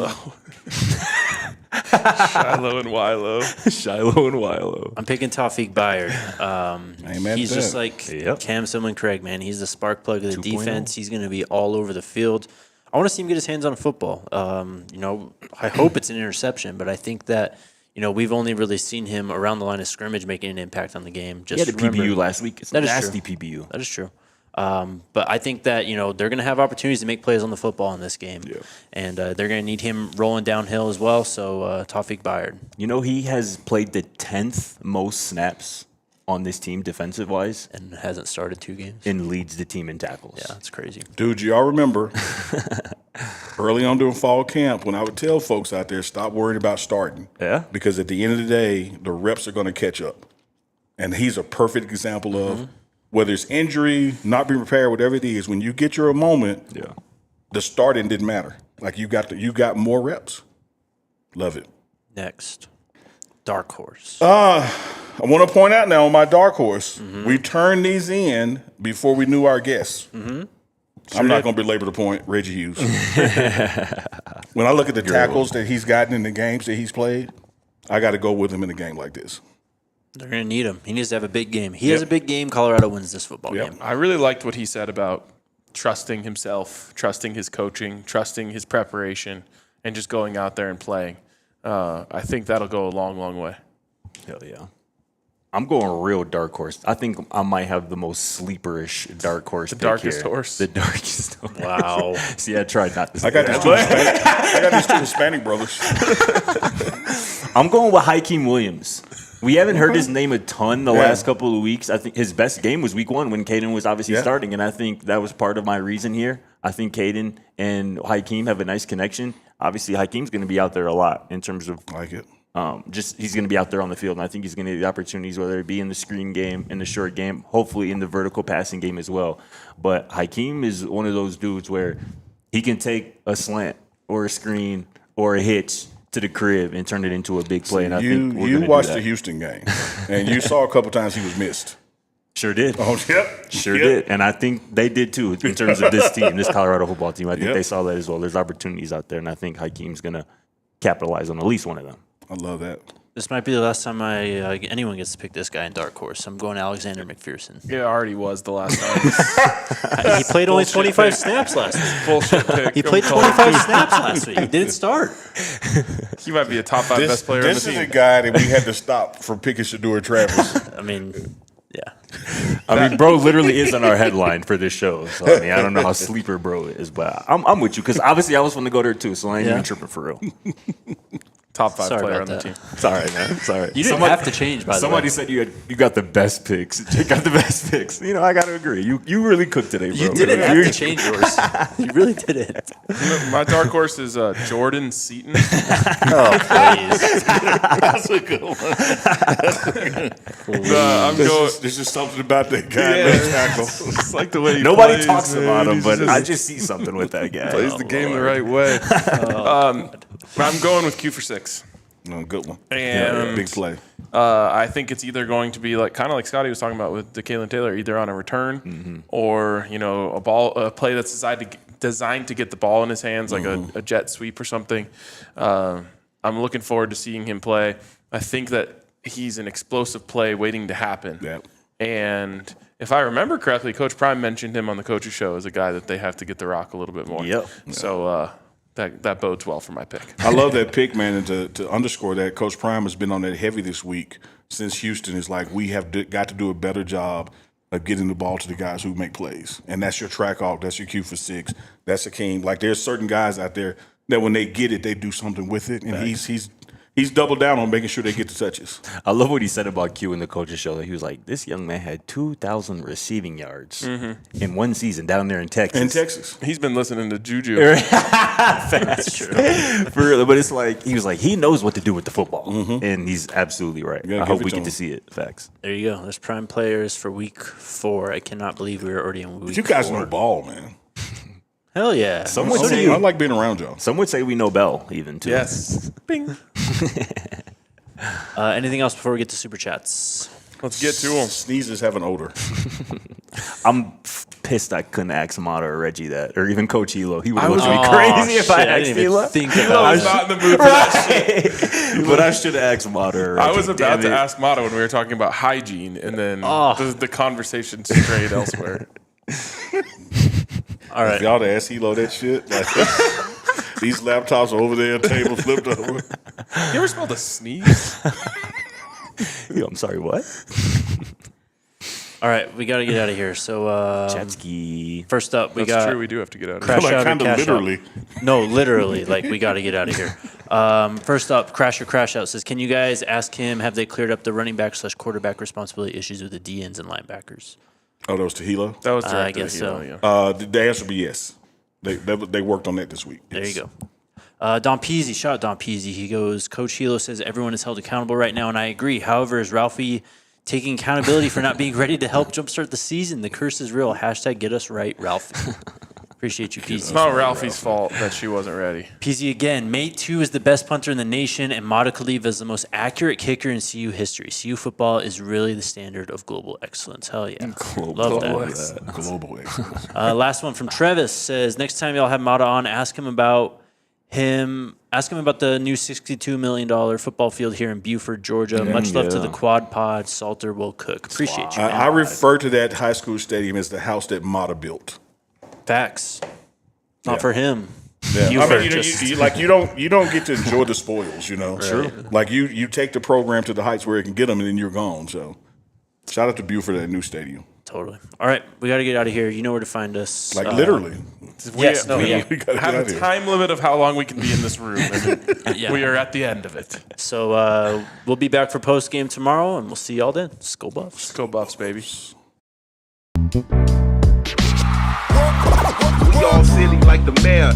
Shiloh and Wylow. Shiloh and Wylow. I'm picking Tawfiq Bayard. Ain't mad He's at just that. like Yep. Cam Sumlin-Craig, man. He's the spark plug of the 2.0. defense. He's going to be all over the field. I want to see him get his hands on a football. I hope it's an interception, but I think that we've only really seen him around the line of scrimmage making an impact on the game. He had a PBU last week. It's That is nasty true. PBU. That is true. But I think that, they're going to have opportunities to make plays on the football in this game. Yeah. And they're going to need him rolling downhill as well. So Tawfiq Bayard. He has played the 10th most snaps on this team defensive-wise And hasn't started 2 games. and leads the team in tackles. Yeah, that's crazy. Dude, y'all remember early on during fall camp when I would tell folks out there, stop worrying about starting. Yeah. Because at the end of the day, the reps are going to catch up. And he's a perfect example of whether it's injury, not being prepared, whatever it is, when you get your moment, the starting didn't matter. Like you got more reps. Love it. Next, dark horse. I want to point out now on my dark horse, we turned these in before we knew our guests. I'm not going to belabor the point, Reggie Hughes. When I look at the tackles that he's gotten in the games that he's played, I got to go with him in a game like this. They're going to need him. He needs to have a big game. He has a big game. Colorado wins this football game. I really liked what he said about trusting himself, trusting his coaching, trusting his preparation, and just going out there and playing. I think that'll go a long, long way. Hell yeah. I'm going real dark horse. I think I might have the most sleeperish dark horse. The darkest horse? The darkest horse. Wow. See, I tried not to say I got these two Hispanic brothers. I'm going with Hakeem Williams. We haven't heard his name a ton the last couple of weeks. I think his best game was week 1 when Caden was obviously starting, and I think that was part of my reason here. I think Caden and Hakeem have a nice connection. Obviously, Hakeem's going to be out there a lot in terms of Like it. he's going to be out there on the field, and I think he's going to get the opportunities, whether it be in the screen game, in the short game, hopefully in the vertical passing game as well. But Hakeem is one of those dudes where he can take a slant or a screen or a hitch to the crib and turn it into a big play. And I think we're you gonna watched do the that. Houston game, and you saw a couple times he was missed. Sure did. Oh, yep. Sure did. And I think they did too in terms of this team, this Colorado football team. I think Yep. they saw that as well. There's opportunities out there, and I think Hakeem's going to capitalize on at least one of them. I love that. This might be the last time anyone gets to pick this guy in dark horse. I'm going Alexander McPherson. It already was the last time. He played only 25 snaps last week. Bullshit pick. He played 25 snaps last week. He didn't start. He might be a top 5 best player on the This is team. a guy that we had to stop from picking Shador Travis. I mean, yeah. I mean, bro literally is on our headline for this show. So, I mean, I don't know how sleeper bro is, but I'm with you because obviously I was going to go there too, so I ain't even tripping for real. Top 5 Sorry player on about the that. team. It's all right, man. It's all right. You didn't have to change, by the way. Somebody said you got the best picks. You got the best picks. I got to agree. You really cooked today, bro. You didn't have to change yours. You really didn't. My dark horse is Jordan Seaton. Oh, please. That's a good one. I'm going. There's just something about that guy. Yeah. Left tackle. It's like the way he Nobody plays, talks man. about him, He's but just- I just see something with that guy. plays the game the right way. I'm going with Q for 6. No, good one. And Big play. I think it's either going to be kind of like Scotty was talking about with DeKalen Taylor, either on a return or a play that's designed to get the ball in his hands, like a jet sweep or something. I'm looking forward to seeing him play. I think that he's an explosive play waiting to happen. Yeah. And if I remember correctly, Coach Prime mentioned him on the Coach's Show as a guy that they have to get the rock a little bit more. Yep. So that bodes well for my pick. I love that pick, man, and to underscore that, Coach Prime has been on that heavy this week since Houston is like, we have got to do a better job of getting the ball to the guys who make plays. And that's your track off. That's your Q for 6. That's a king. Like, there's certain guys out there that when they get it, they do something with it. And he's He's doubled down on making sure they get the touches. I love what he said about Q in the coaches show. He was like, "This young man had 2,000 receiving yards in one season down there in Texas." In Texas. He's been listening to Juju. That's true. For real, but it's like he was like he knows what to do with the football, and he's absolutely right. gotta I give hope it we to get him. to see it. Facts. There you go. There's prime players for week 4. I cannot believe we were already in week You guys 4. know ball, man. Hell yeah. Some would I say like being around y'all. some would say we know Bell even too. Yes. Bing. Anything else before we get to Super Chats? Let's get to him. Sneezes have an odor. I'm pissed I couldn't ask Mata or Reggie that, or even Coach Helo. He would I look was- at me Oh, crazy if I shit, asked didn't even Helo. think I about was it. not in the mood for that shit. But I should have asked Mata or Reggie. I was about Damn to it. ask Mata when we were talking about hygiene, and then the conversation strayed elsewhere. All right. Y'all to ask Helo that shit. Like, these laptops are over there, table flipped over. You ever smelled a sneeze? Yo, I'm sorry, what? All right. We got to get out of here. So, Jet ski. first up, we That's got true. We do have to get out of Crash here. Like, Out or kind of Cash literally. Out. No, literally. Like, we got to get out of here. First up, Crash or Crash Out says, can you guys ask him, have they cleared up the running back / quarterback responsibility issues with the DNs and linebackers? Oh, that was to Helo? That was I directed guess at so. Helo, yeah. The answer would be yes. They worked on that this week. There Yes. you go. Don Peasy, shout out Don Peasy. He goes, Coach Helo says everyone is held accountable right now, and I agree. However, is Ralphie taking accountability for not being ready to help jumpstart the season? The curse is real. # get us right, Ralphie. Appreciate you, It's Peasy. not Ralphie's fault that she wasn't ready. Peasy again. Mate 2 is the best punter in the nation, and Mata Khalifa is the most accurate kicker in CU history. CU football is really the standard of global excellence. Hell yeah. Love that. Global excellence. Last one from Travis says, next time y'all have Mata on, ask him about the new $62 million football field here in Buford, Georgia. Much love to the Quad Pod. Salter will cook. Appreciate you, man. I refer to that high school stadium as the house that Mata built. Facts. Not for him. Yeah. You I mean, just- you don't get to enjoy the spoils, you know. True. Like you take the program to the heights where it can get them, and then you're gone. So, shout out to Buford, that new stadium. Totally. All right, we got to get out of here. You know where to find us. Like literally. Yes, we yeah. We gotta have get out a of here. time limit of how long we can be in this room. And Yeah. we are at the end of it. So we'll be back for post game tomorrow, and we'll see y'all then. Skull Buffs. Go Buffs, baby. We all silly like the mayor.